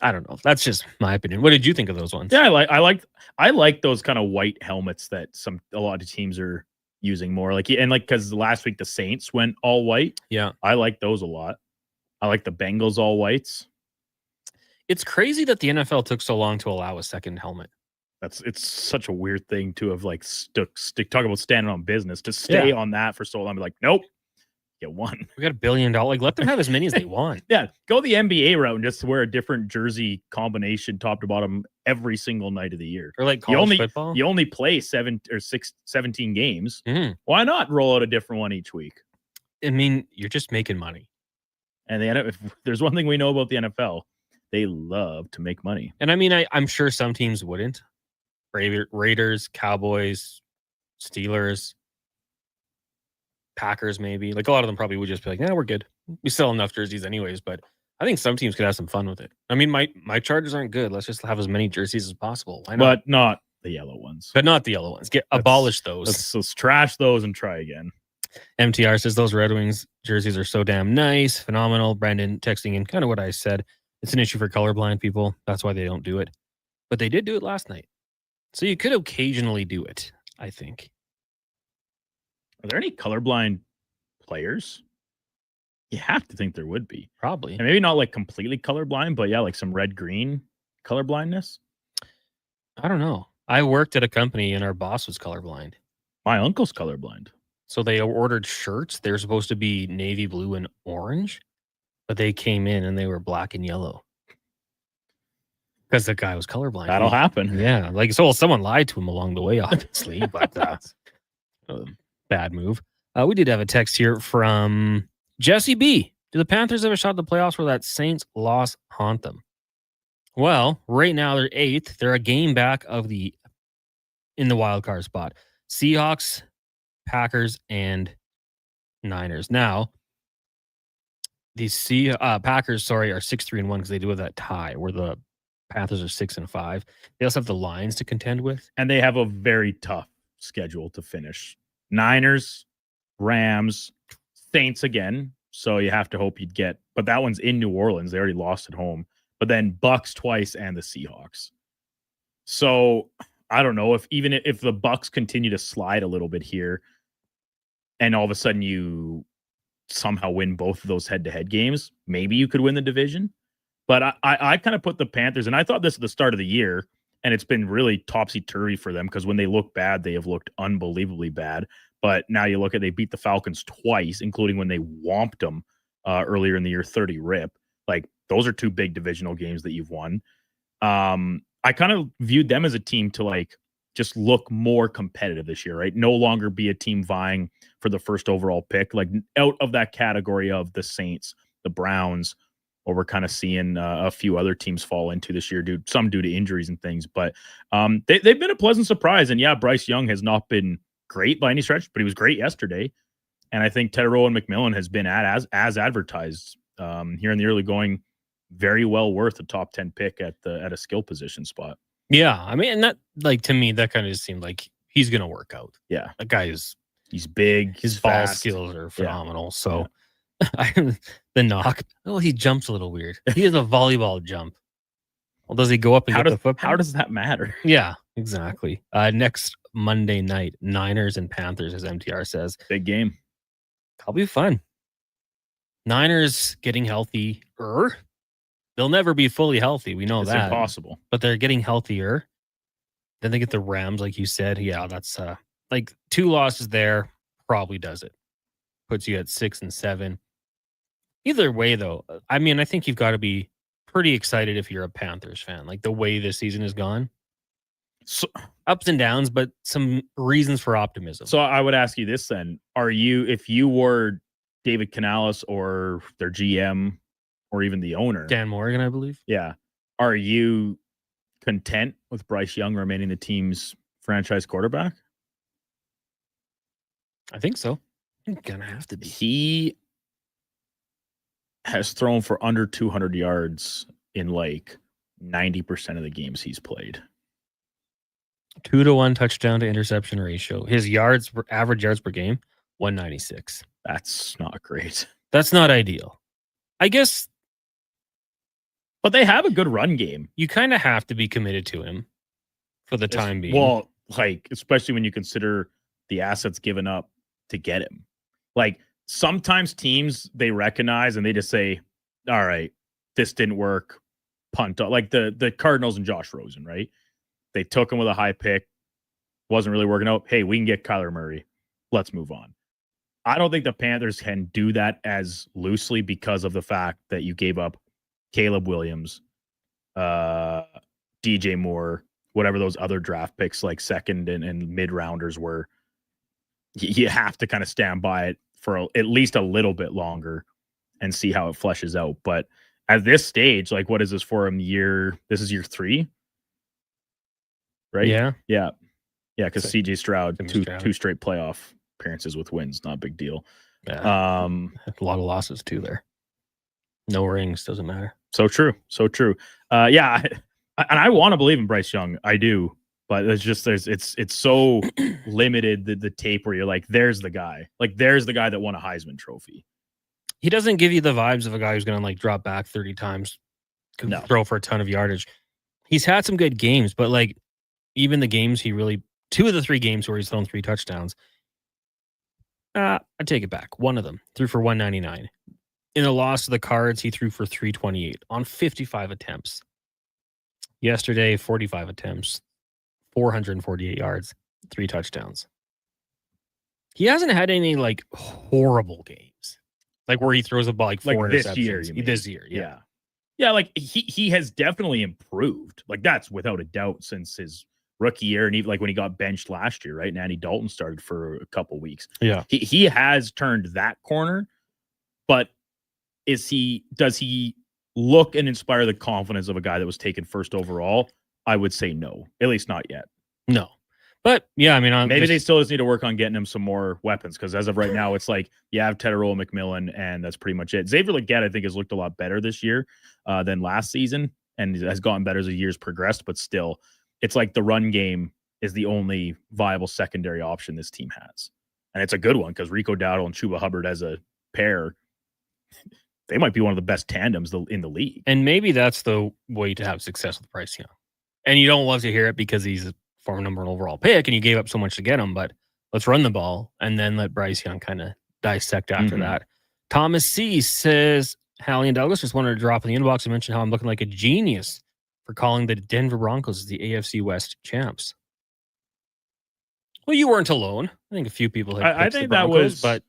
S3: I don't know. That's just my opinion. What did you think of those ones?
S4: Yeah, I like those kind of white helmets that a lot of teams are using more. Because last week the Saints went all white.
S3: Yeah.
S4: I like those a lot. I like the Bengals all whites.
S3: It's crazy that the NFL took so long to allow a second helmet.
S4: It's such a weird thing to have talk about standing on business to stay on that for so long. Be like, nope, get one.
S3: We got $1 billion. Let them have as many as they want.
S4: Yeah, go the NBA route and just wear a different jersey combination top to bottom every single night of the year.
S3: Or like college football.
S4: You only play 17 games.
S3: Mm-hmm.
S4: Why not roll out a different one each week?
S3: I mean, you're just making money.
S4: And if there's one thing we know about the NFL, they love to make money.
S3: And I mean, I'm sure some teams wouldn't. Raiders, Cowboys, Steelers, Packers, maybe. Like a lot of them probably would just be like, yeah, we're good. We sell enough jerseys anyways. But I think some teams could have some fun with it. I mean, my Chargers aren't good. Let's just have as many jerseys as possible. Why not?
S4: But not the yellow ones.
S3: But not the yellow ones. Abolish those.
S4: Let's trash those and try again.
S3: MTR says those Red Wings jerseys are so damn nice. Phenomenal. Brandon texting in kind of what I said. It's an issue for colorblind people. That's why they don't do it. But they did do it last night. So you could occasionally do it, I think.
S4: Are there any colorblind players? You have to think there would be.
S3: Probably.
S4: And maybe not like completely colorblind, but yeah, like some red-green colorblindness.
S3: I don't know. I worked at a company and our boss was colorblind.
S4: My uncle's colorblind.
S3: So they ordered shirts. They're supposed to be navy blue and orange, but they came in and they were black and yellow. Because the guy was colorblind.
S4: That'll happen.
S3: Yeah. Someone lied to him along the way, obviously, but bad move. We did have a text here from Jesse B. Do the Panthers have a shot at the playoffs where that Saints loss haunt them? Well, right now they're 8th. They're a game back in the wild card spot. Seahawks, Packers, and Niners. Now, the Packers, are 6-3-1 because they do have that tie where the Panthers are 6-5. They also have the Lions to contend with.
S4: And they have a very tough schedule to finish. Niners, Rams, Saints again. So you have to hope but that one's in New Orleans. They already lost at home. But then Bucks twice and the Seahawks. So I don't know if the Bucks continue to slide a little bit here and all of a sudden you somehow win both of those head-to-head games, maybe you could win the division. But I kind of put the Panthers, and I thought this at the start of the year, and it's been really topsy-turvy for them because when they look bad, they have looked unbelievably bad. But now you look at they beat the Falcons twice, including when they whomped them earlier in the year, 30 rip. Like those are two big divisional games that you've won. I kind of viewed them as a team to like just look more competitive this year, right? No longer be a team vying for the first overall pick, like out of that category of the Saints, the Browns, or we're kind of seeing a few other teams fall into this year, some due to injuries and things. But they've been a pleasant surprise. And yeah, Bryce Young has not been great by any stretch, but he was great yesterday. And I think Tedero and McMillan has been as advertised here in the early going, very well worth a top 10 pick at a skill position spot.
S3: Yeah, I mean, and that, like, to me, that kind of just seemed like he's going to work out.
S4: Yeah,
S3: that guy
S4: he's big.
S3: His ball skills are phenomenal. So the knock, he jumps a little weird. He has a volleyball jump. Well, does he go up and get the football?
S4: How does that matter?
S3: Yeah, exactly. Next Monday night, Niners and Panthers, as MTR says.
S4: Big game.
S3: That'll be fun. Niners getting healthier. They'll never be fully healthy. We know
S4: it's
S3: that.
S4: Impossible.
S3: But they're getting healthier. Then they get the Rams, like you said. Yeah, that's like 2 losses there probably does it. Puts you at 6 and 7. Either way, though, I mean, I think you've got to be pretty excited if you're a Panthers fan. Like the way this season has gone. So, ups and downs, but some reasons for optimism.
S4: So I would ask you this then. If you were David Canales or their GM or even the owner,
S3: Dan Morgan, I believe.
S4: Yeah. Are you content with Bryce Young remaining the team's franchise quarterback?
S3: I think so. You're gonna have to be.
S4: He has thrown for under 200 yards in like 90% of the games he's played.
S3: 2-to-1 touchdown to interception ratio. His average yards per game, 196.
S4: That's not great.
S3: That's not ideal. I guess.
S4: But they have a good run game.
S3: You kind of have to be committed to him for the time being.
S4: Well, like, especially when you consider the assets given up to get him. Like, sometimes teams, they recognize and they just say, all right, this didn't work. Punt. Like the Cardinals and Josh Rosen, right? They took him with a high pick. Wasn't really working out. Hey, we can get Kyler Murray. Let's move on. I don't think the Panthers can do that as loosely because of the fact that you gave up Caleb Williams, DJ Moore, whatever those other draft picks like second and mid-rounders were. You have to kind of stand by it for at least a little bit longer and see how it fleshes out. But at this stage, like, what is this for him? This is year 3? Right?
S3: Yeah.
S4: Because CJ Stroud, two straight playoff appearances with wins, not a big deal.
S3: Yeah. A lot of losses too there. No rings, doesn't matter.
S4: So true. And I want to believe in Bryce Young. I do, but it's so limited the tape where you're like, there's the guy. Like, there's the guy that won a Heisman Trophy.
S3: He doesn't give you the vibes of a guy who's going to like drop back 30 times, throw for a ton of yardage. He's had some good games, but like even the games 2 of the 3 games where he's thrown 3 touchdowns, I take it back. One of them threw for 199. In a loss to the Cards, he threw for 328 on 55 attempts. Yesterday, 45 attempts, 448 yards, 3 touchdowns. He hasn't had any like horrible games, like where he throws a ball like 4 interceptions. This year,
S4: yeah. Like he has definitely improved. Like, that's without a doubt since his rookie year, and even like when he got benched last year, right? And Andy Dalton started for a couple weeks.
S3: Yeah,
S4: he has turned that corner, but does he look and inspire the confidence of a guy that was taken first overall? I would say no, at least not yet.
S3: No. But yeah, I mean,
S4: maybe they still just need to work on getting him some more weapons, because as of right now, it's like you have Tedero and McMillan, and that's pretty much it. Xavier Legette, I think, has looked a lot better this year than last season, and has gotten better as the years progressed. But still, it's like the run game is the only viable secondary option this team has, and it's a good one because Rico Dowdle and Chuba Hubbard as a pair, they might be one of the best tandems in the league.
S3: And maybe that's the way to have success with Bryce Young. And you don't love to hear it because he's a former number 1 overall pick and you gave up so much to get him, but let's run the ball and then let Bryce Young kind of dissect after that. Thomas C says, Halley and Douglas, just wanted to drop in the inbox and mention how I'm looking like a genius for calling the Denver Broncos the AFC West champs. Well, you weren't alone. I think a few people had
S4: I think
S3: that was, but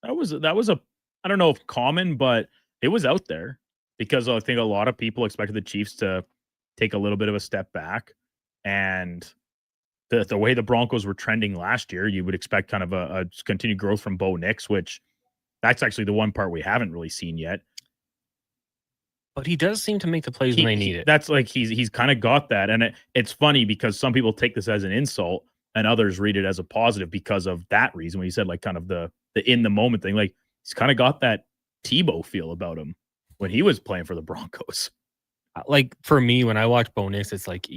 S4: that was a, I don't know if common, but it was out there. because I think a lot of people expected the Chiefs to take a little bit of a step back, and the way the Broncos were trending last year, you would expect kind of a continued growth from Bo Nix, which that's actually the one part we haven't really seen yet.
S3: But he does seem to make the plays when they need it.
S4: That's like he's kind of got that, and it's funny because some people take this as an insult and others read it as a positive because of that reason. When he said like kind of the in the moment thing, like he's kind of got that Tebow feel about him when he was playing for the Broncos.
S3: Like for me, when I watch Bo Nix, it's like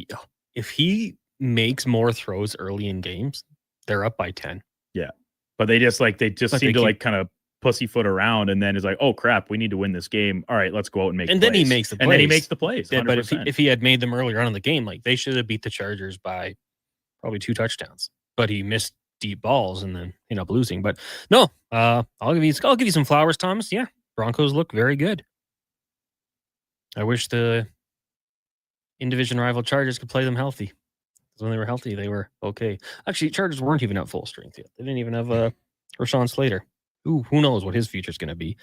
S3: if he makes more throws early in games, they're up by 10.
S4: Yeah, but they just seem to like kind of pussyfoot around, and then it's like, oh crap, we need to win this game. All right, let's go out and make.
S3: And
S4: plays.
S3: then he makes the plays.
S4: And then he makes the plays. 100%.
S3: But if he had made them earlier on in the game, like they should have beat the Chargers by probably 2 touchdowns. But he missed deep balls and then ended up losing. But no, I'll give you some flowers, Thomas. Yeah, Broncos look very good. I wish the in-division rival Chargers could play them healthy. Because when they were healthy, they were okay. Actually, Chargers weren't even at full strength yet. They didn't even have Rashawn Slater. Ooh, who knows what his future is going to be.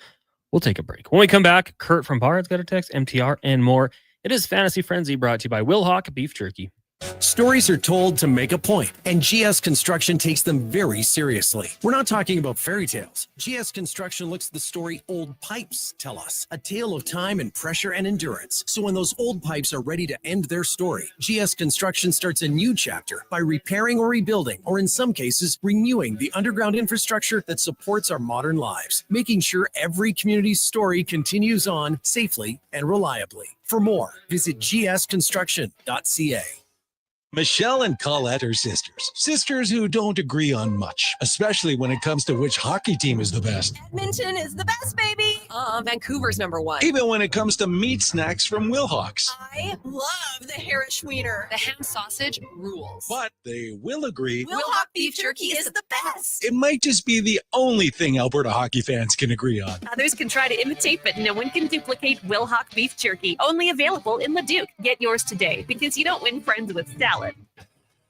S3: We'll take a break. When we come back, Kurt from Bard's got a text, MTR, and more. It is Fantasy Frenzy, brought to you by Will Hawk Beef Jerky.
S14: Stories are told to make a point, and GS Construction takes them very seriously. We're not talking about fairy tales. GS Construction looks at the story old pipes tell us, a tale of time and pressure and endurance. So when those old pipes are ready to end their story, GS Construction starts a new chapter by repairing or rebuilding, or in some cases, renewing the underground infrastructure that supports our modern lives, making sure every community's story continues on safely and reliably. For more, visit gsconstruction.ca.
S15: Michelle and Colette are sisters. Sisters who don't agree on much, especially when it comes to which hockey team is the best.
S11: Edmonton is the best, baby. Vancouver's number one.
S15: Even when it comes to meat snacks from Wilhawks.
S11: I love the Harris Schwiener. The ham sausage rules.
S15: But they will agree.
S11: Wilhawk beef jerky is the best.
S15: It might just be the only thing Alberta hockey fans can agree on.
S16: Others can try to imitate, but no one can duplicate Wilhawk beef jerky. Only available in Leduc. Get yours today, because you don't win friends with salad.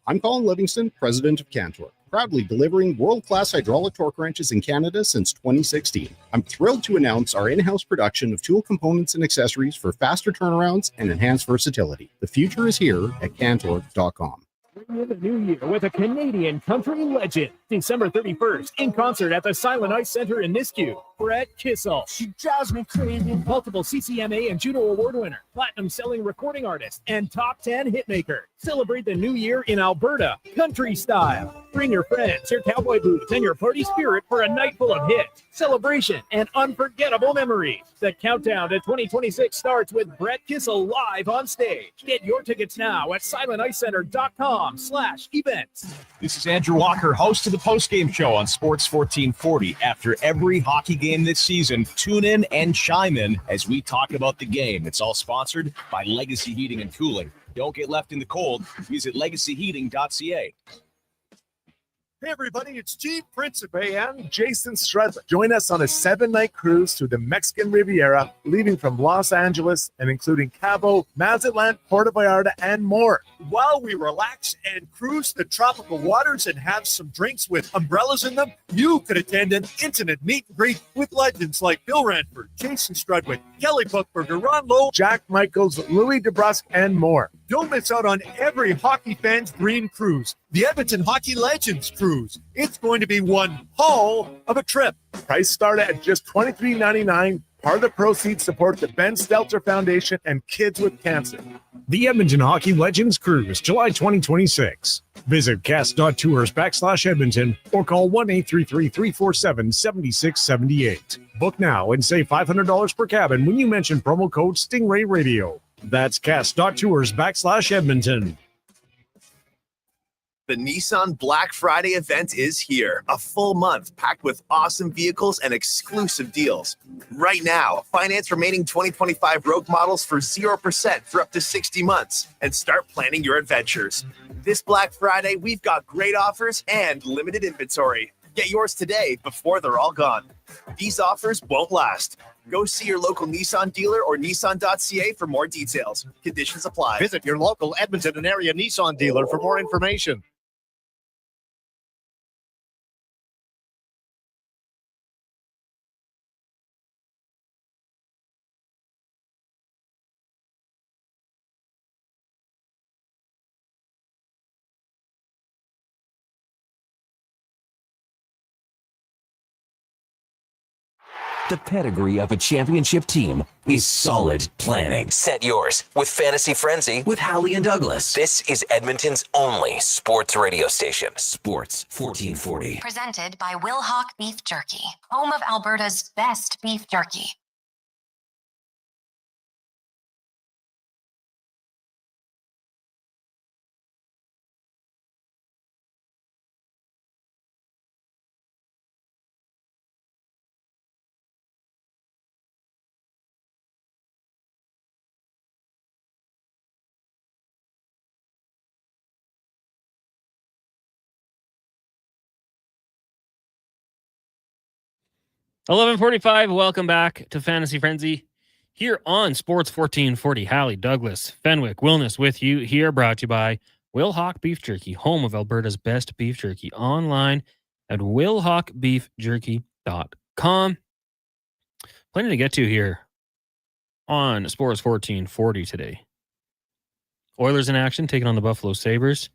S17: I'm Colin Livingston, president of Cantor, proudly delivering world-class hydraulic torque wrenches in Canada since 2016. I'm thrilled to announce our in-house production of tool components and accessories for faster turnarounds and enhanced versatility. The future is here at Cantor.com.
S5: Bring in the new year with a Canadian country legend. December 31st, in concert at the Silent Ice Center in Nisku. Brett Kissel, Jasmine Craving, multiple CCMA and Juno Award winner, platinum-selling recording artist, and top 10 hitmaker. Celebrate the new year in Alberta, country style. Bring your friends, your cowboy boots, and your party spirit for a night full of hits, celebration, and unforgettable memories. The countdown to 2026 starts with Brett Kissel live on stage. Get your tickets now at silenticecenter.com/events.
S7: This is Andrew Walker, host of the postgame show on Sports 1440. After every hockey game this season, tune in and chime in as we talk about the game. It's all sponsored by Legacy Heating and Cooling. Don't get left in the cold. Visit legacyheating.ca.
S18: Hey everybody, it's Chief Principe and Jason Strezza. Join us on a 7-night cruise through the Mexican Riviera, leaving from Los Angeles and including Cabo, Mazatlan, Puerto Vallarta, and more. While we relax and cruise the tropical waters and have some drinks with umbrellas in them, you could attend an intimate meet and greet with legends like Bill Ranford, Jason Strudwick, Kelly Buchberger, Ron Lowe, Jack Michaels, Louis DeBrusque, and more. Don't miss out on every hockey fan's dream cruise, the Edmonton Hockey Legends Cruise. It's going to be one hell of a trip. Price start at just $23.99. Part of the proceeds support the Ben Stelter Foundation and Kids with Cancer.
S7: The Edmonton Hockey Legends Cruise, July 2026. Visit cast.tours/Edmonton or call 1-833-347-7678. Book now and save $500 per cabin when you mention promo code Stingray Radio. That's cast.tours/Edmonton.
S19: The Nissan Black Friday event is here. A full month packed with awesome vehicles and exclusive deals. Right now, finance remaining 2025 Rogue models for 0% for up to 60 months and start planning your adventures. This Black Friday, we've got great offers and limited inventory. Get yours today before they're all gone. These offers won't last. Go see your local Nissan dealer or Nissan.ca for more details. Conditions apply.
S12: Visit your local Edmonton and area Nissan dealer for more information.
S1: The pedigree of a championship team is solid planning. Set yours with Fantasy Frenzy with Halley and Douglas. This is Edmonton's only sports radio station. Sports 1440.
S2: Presented by Will Hawk Beef Jerky, home of Alberta's best beef jerky.
S3: $11:45. Welcome back to Fantasy Frenzy here on Sports 1440. Halley, Douglas, Fenwick, Wilness with you here, brought to you by Will Hawk Beef Jerky, home of Alberta's best beef jerky, online at willhawkbeefjerky.com. Plenty to get to here on Sports 1440 today. Oilers in action, taking on the Buffalo Sabres.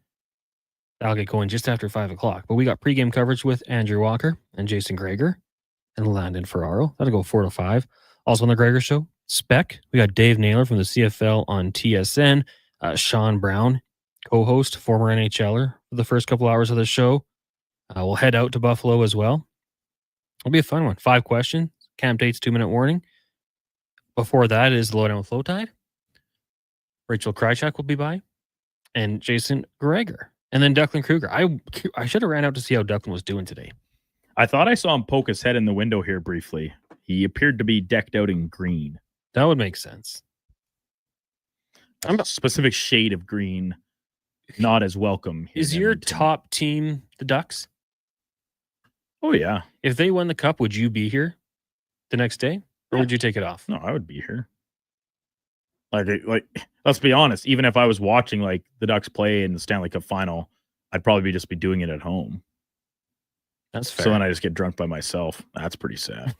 S3: That'll get going just after 5 o'clock. But we got pregame coverage with Andrew Walker and Jason Greger and Landon Ferraro. That'll go 4 to 5. Also on the Greger Show, Spec. We got Dave Naylor from the CFL on TSN. Sean Brown, co-host, former NHLer, for the first couple hours of the show. We'll head out to Buffalo as well. It'll be a fun one. 5 questions. Camp Tate's 2-minute warning. Before that is the Lowdown with Flow Tide. Rachel Krychak will be by. And Jason Greger. And then Declan Kruger. I should have ran out to see how Declan was doing today.
S4: I thought I saw him poke his head in the window here briefly. He appeared to be decked out in green.
S3: That would make sense.
S4: A specific shade of green, not as welcome.
S3: Is your top team the Ducks?
S4: Oh, yeah.
S3: If they won the Cup, would you be here the next day? Or would you take it off?
S4: No, I would be here. Like, let's be honest. Even if I was watching like the Ducks play in the Stanley Cup final, I'd probably just be doing it at home.
S3: That's fair.
S4: So then I just get drunk by myself. That's pretty sad.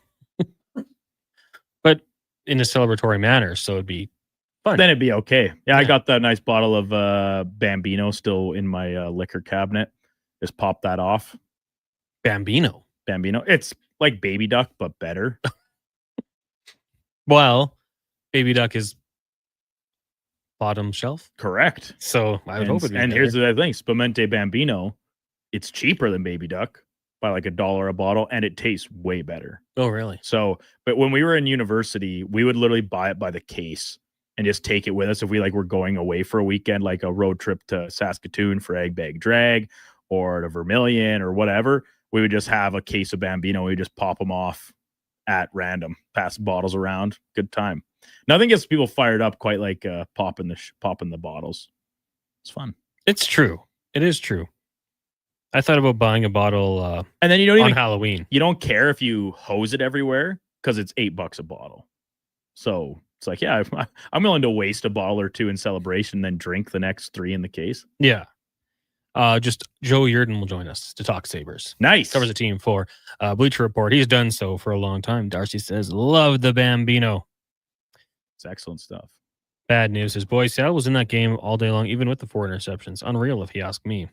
S3: But in a celebratory manner, so it'd be fun.
S4: Then it'd be okay. Yeah, I got that nice bottle of Bambino still in my liquor cabinet. Just pop that off.
S3: Bambino.
S4: It's like Baby Duck, but better.
S3: Well, Baby Duck is bottom shelf.
S4: Correct.
S3: So I would hope it'd be
S4: And
S3: better.
S4: here's the thing. Spumante Bambino, it's cheaper than Baby Duck by like $1 a bottle, and it tastes way better.
S3: Oh, really?
S4: So, but when we were in university, we would literally buy it by the case and just take it with us if we like were going away for a weekend, like a road trip to Saskatoon for Egg Bag Drag or to Vermilion or whatever. We would just have a case of Bambino. We just pop them off at random, pass bottles around. Good time. Nothing gets people fired up quite like popping the bottles. It's fun.
S3: It's true. It is true. I thought about buying a bottle
S4: and then you don't
S3: on
S4: even
S3: Halloween.
S4: You don't care if you hose it everywhere because it's $8 a bottle. So it's like, yeah, I'm willing to waste a bottle or two in celebration, then drink the next 3 in the case.
S3: Yeah. Just Joe Yurden will join us to talk Sabres.
S4: Nice.
S3: Covers the team for Bleacher Report. He's done so for a long time. Darcy says, love the Bambino.
S4: It's excellent stuff.
S3: Bad news is, boy, Seattle was in that game all day long, even with the 4 interceptions. Unreal, if you ask me.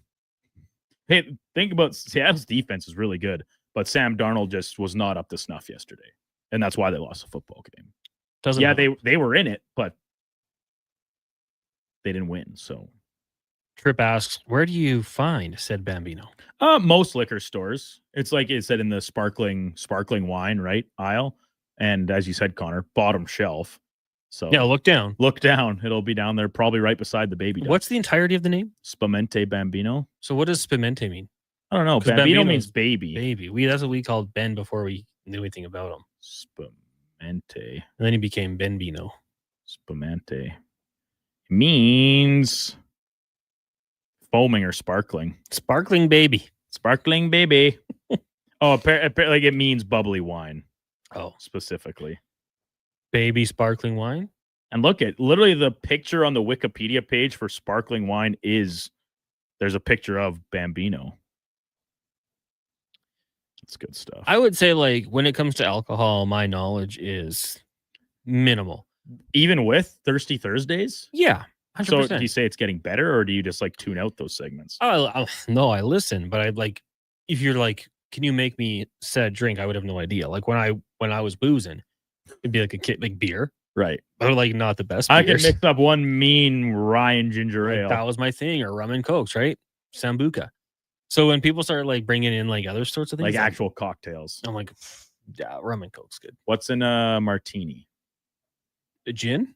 S4: Hey, think about Seattle's defense is really good, but Sam Darnold just was not up to snuff yesterday, and that's why they lost the football game. They were in it, but they didn't win. So,
S3: Tripp asks, "Where do you find said Bambino?"
S4: Most liquor stores. It's like it said in the sparkling wine right aisle, and as you said, Connor, bottom shelf. So
S3: yeah, look down.
S4: Look down. It'll be down there, probably right beside the Baby Duck.
S3: What's the entirety of the name?
S4: Spumante Bambino.
S3: So what does Spumante mean?
S4: I don't know. Bambino means baby.
S3: Baby. That's what we called Ben before we knew anything about him.
S4: Spumante.
S3: And then he became Benbino.
S4: Spumante means foaming or sparkling.
S3: Sparkling baby.
S4: Sparkling baby. Oh, apparently like it means bubbly wine.
S3: Oh,
S4: specifically.
S3: Baby sparkling wine.
S4: And look at literally the picture on the Wikipedia page for sparkling wine there's a picture of Bambino. It's good stuff.
S3: I would say, like, when it comes to alcohol, my knowledge is minimal.
S4: Even with Thirsty Thursdays?
S3: Yeah. 100%.
S4: So do you say it's getting better, or do you just like tune out those segments?
S3: No, I listen, but I like, if you're like, can you make me said drink? I would have no idea. Like when when I was boozing. It'd be like beer.
S4: Right.
S3: But like not the best
S4: I can
S3: beers.
S4: mix up one mean Ryan ginger ale.
S3: That was my thing, or rum and cokes, right? Sambuca. So when people start like bringing in like other sorts of things,
S4: like actual cocktails,
S3: I'm like, yeah, rum and coke's good.
S4: What's in a martini?
S3: A gin?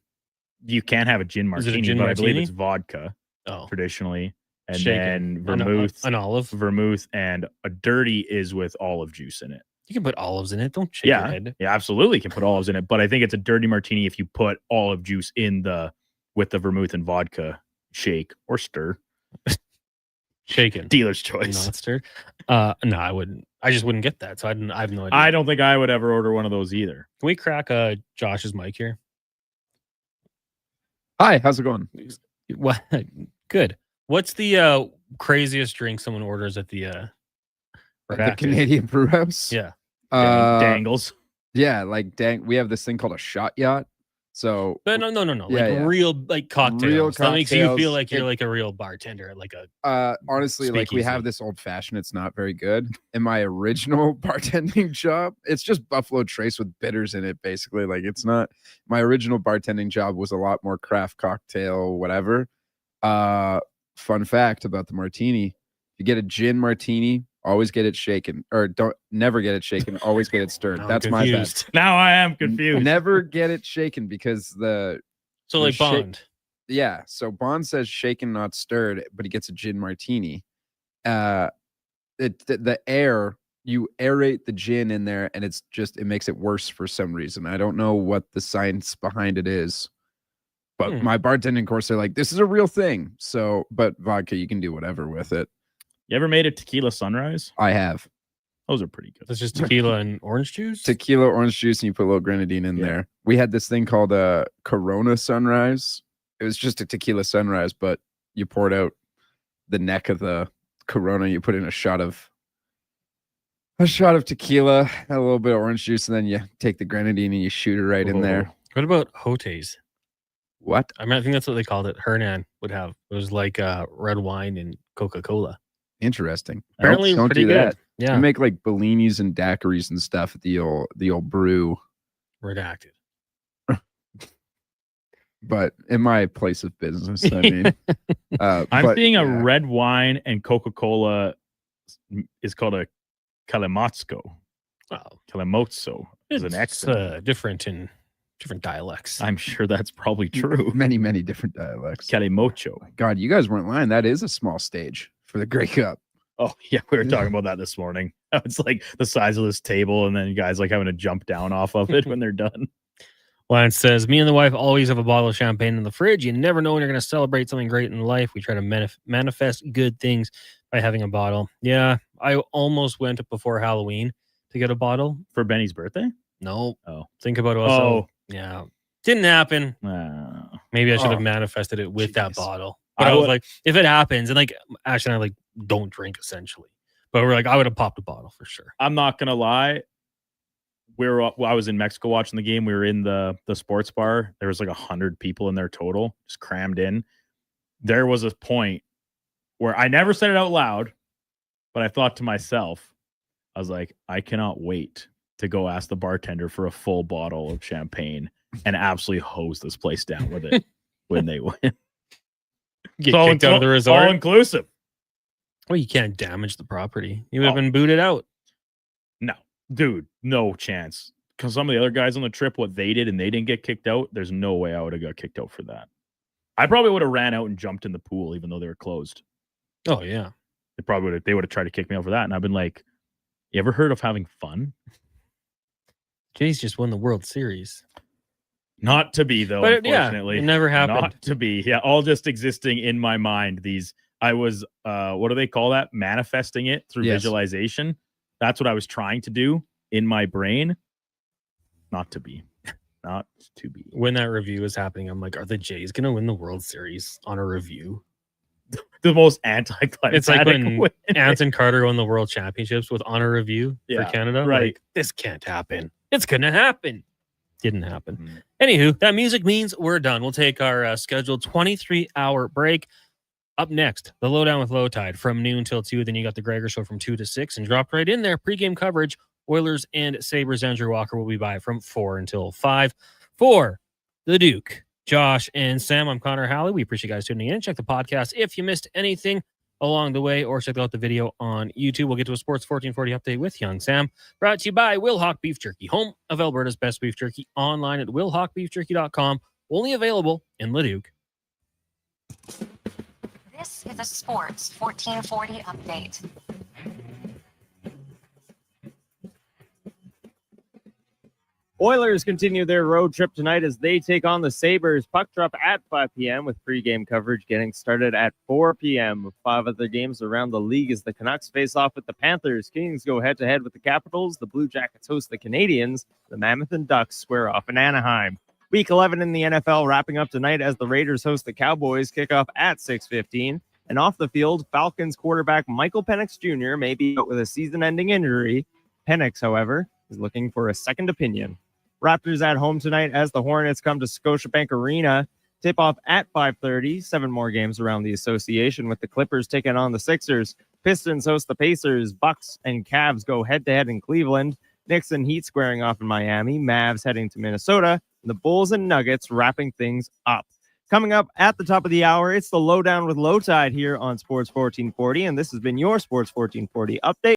S4: You can't have a gin martini,
S3: a gin
S4: but
S3: martini?
S4: I believe it's vodka. Traditionally, and
S3: Shaken.
S4: then vermouth,
S3: an olive,
S4: and a dirty is with olive juice in it.
S3: You can put olives in it. Don't shake your head.
S4: Yeah, absolutely. You can put olives in it, but I think it's a dirty martini if you put olive juice in with the vermouth and vodka. Shake or stir.
S3: Shaken.
S4: Dealer's choice.
S3: Not stirred. No, I wouldn't. I just wouldn't get that. So I have no idea.
S4: I don't think I would ever order one of those either.
S3: Can we crack Josh's mic here?
S20: Hi, how's it going?
S3: What? Good. What's the craziest drink someone orders at the
S20: Canadian Brew House?
S3: Yeah.
S4: Dangles.
S20: Yeah, we have this thing called a shot yacht. So,
S3: but no.
S20: Yeah,
S3: like real cocktails.
S20: Real
S3: that makes you feel
S20: cocktails.
S3: like you're like a real bartender at like a.
S20: Honestly, like we have this old fashioned. It's not very good. In my original bartending job, it's just Buffalo Trace with bitters in it. Basically, like it's not. My original bartending job was a lot more craft cocktail, whatever. Fun fact about the martini: if you get a gin martini, always get it shaken, or never get it shaken. Always get it stirred. That's my bad.
S4: Now I am confused.
S20: Never get it shaken because
S3: Bond.
S20: Yeah. So Bond says shaken, not stirred, but he gets a gin martini. The air, you aerate the gin in there, and it makes it worse for some reason. I don't know what the science behind it is. But my bartending course, they're like, this is a real thing. So, but vodka, you can do whatever with it.
S4: You ever made a tequila sunrise?
S20: I have.
S4: Those are pretty good.
S3: It's just tequila and orange juice?
S20: Tequila, orange juice, and you put a little grenadine in there. We had this thing called a Corona sunrise. It was just a tequila sunrise, but you poured out the neck of the Corona. You put in a shot of tequila, a little bit of orange juice, and then you take the grenadine and you shoot it right in there.
S3: What about Jotes?
S20: What?
S3: I think that's what they called it. Hernan would have. It was like red wine and Coca-Cola.
S20: Interesting.
S3: Apparently
S20: don't
S3: pretty
S20: do
S3: good.
S20: that.
S3: Yeah.
S20: You make like Bellinis and daiquiris and stuff at the old brew.
S3: Redacted.
S20: But in my place of business, I mean,
S4: I'm seeing a red wine and Coca-Cola is called a Kalimotsko.
S3: Wow.
S4: Kalimotso is an accent.
S3: Different dialects.
S4: I'm sure that's probably true.
S20: Many, many different dialects.
S4: Kalimocho.
S20: God, you guys weren't lying. That is a small stage for the Grey Cup.
S4: Oh, yeah. We were talking about that this morning. It's like the size of this table, and then you guys like having to jump down off of it when they're done.
S3: Lance says, me and the wife always have a bottle of champagne in the fridge. You never know when you're going to celebrate something great in life. We try to manifest good things by having a bottle. Yeah, I almost went before Halloween to get a bottle.
S4: For Benny's birthday?
S3: No.
S4: Oh.
S3: Think about it. Also. Yeah. Didn't happen. Maybe I should have manifested it with that bottle. But I was like, if it happens, and like, Ashley and I like don't drink essentially. But we're like, I would have popped a bottle for sure.
S4: I'm not going to lie. I was in Mexico watching the game. We were in the sports bar. There was like 100 people in there total, just crammed in. There was a point where I never said it out loud, but I thought to myself, I was like, I cannot wait to go ask the bartender for a full bottle of champagne and absolutely hose this place down with it when they win.
S3: Get kicked out of the resort.
S4: All inclusive.
S3: Well, you can't damage the property. You would have been booted out.
S4: No, dude, no chance. Because some of the other guys on the trip, what they did and they didn't get kicked out, there's no way I would have got kicked out for that. I probably would have ran out and jumped in the pool, even though they were closed.
S3: Oh, yeah.
S4: They would have tried to kick me out for that. And I've been like, you ever heard of having fun?
S3: Jays just won the World Series.
S4: Not to be, though,
S3: but
S4: unfortunately.
S3: Yeah, it never happened.
S4: Not to be. Yeah, all just existing in my mind. I was, what do they call that? Manifesting it through visualization. That's what I was trying to do in my brain. Not to be. Not to be.
S3: When that review was happening, I'm like, are the Jays going to win the World Series on a review?
S4: The most anticlimactic.
S3: It's like when Anson Carter won the World Championships with on a review for Canada.
S4: Right.
S3: Like, this can't happen. It's going to happen. Didn't happen. Anywho, that music means we're done. We'll take our scheduled 23-hour break. Up next, the Lowdown with Low Tide from noon till 2. Then you got the Gregor Show from 2 to 6. And dropped right in there, pregame coverage Oilers and Sabres. Andrew Walker will be by from 4 until 5. For the Duke, Josh and Sam, I'm Connor Halley. We appreciate you guys tuning in. Check the podcast if you missed anything along the way, or check out the video on YouTube. We'll get to a Sports 1440 update with Young Sam. Brought to you by Wilhauk Beef Jerky, home of Alberta's best beef jerky, online at wilhaukbeefjerky.com. Only available in Leduc.
S2: This is a Sports 1440 update.
S21: Oilers continue their road trip tonight as they take on the Sabres. Puck drop at 5 p.m. with pregame coverage getting started at 4 p.m. 5 other games around the league as the Canucks face off with the Panthers. Kings go head-to-head with the Capitals. The Blue Jackets host the Canadiens. The Mammoth and Ducks square off in Anaheim. Week 11 in the NFL wrapping up tonight as the Raiders host the Cowboys. Kickoff at 6:15. And off the field, Falcons quarterback Michael Penix Jr. may be out with a season-ending injury. Penix, however, is looking for a second opinion. Raptors at home tonight as the Hornets come to Scotiabank Arena. Tip-off at 5:30. 7 more games around the association with the Clippers taking on the Sixers. Pistons host the Pacers. Bucks and Cavs go head-to-head in Cleveland. Knicks and Heat squaring off in Miami. Mavs heading to Minnesota. And the Bulls and Nuggets wrapping things up. Coming up at the top of the hour, it's the Lowdown with Low Tide here on Sports 1440. And this has been your Sports 1440 update.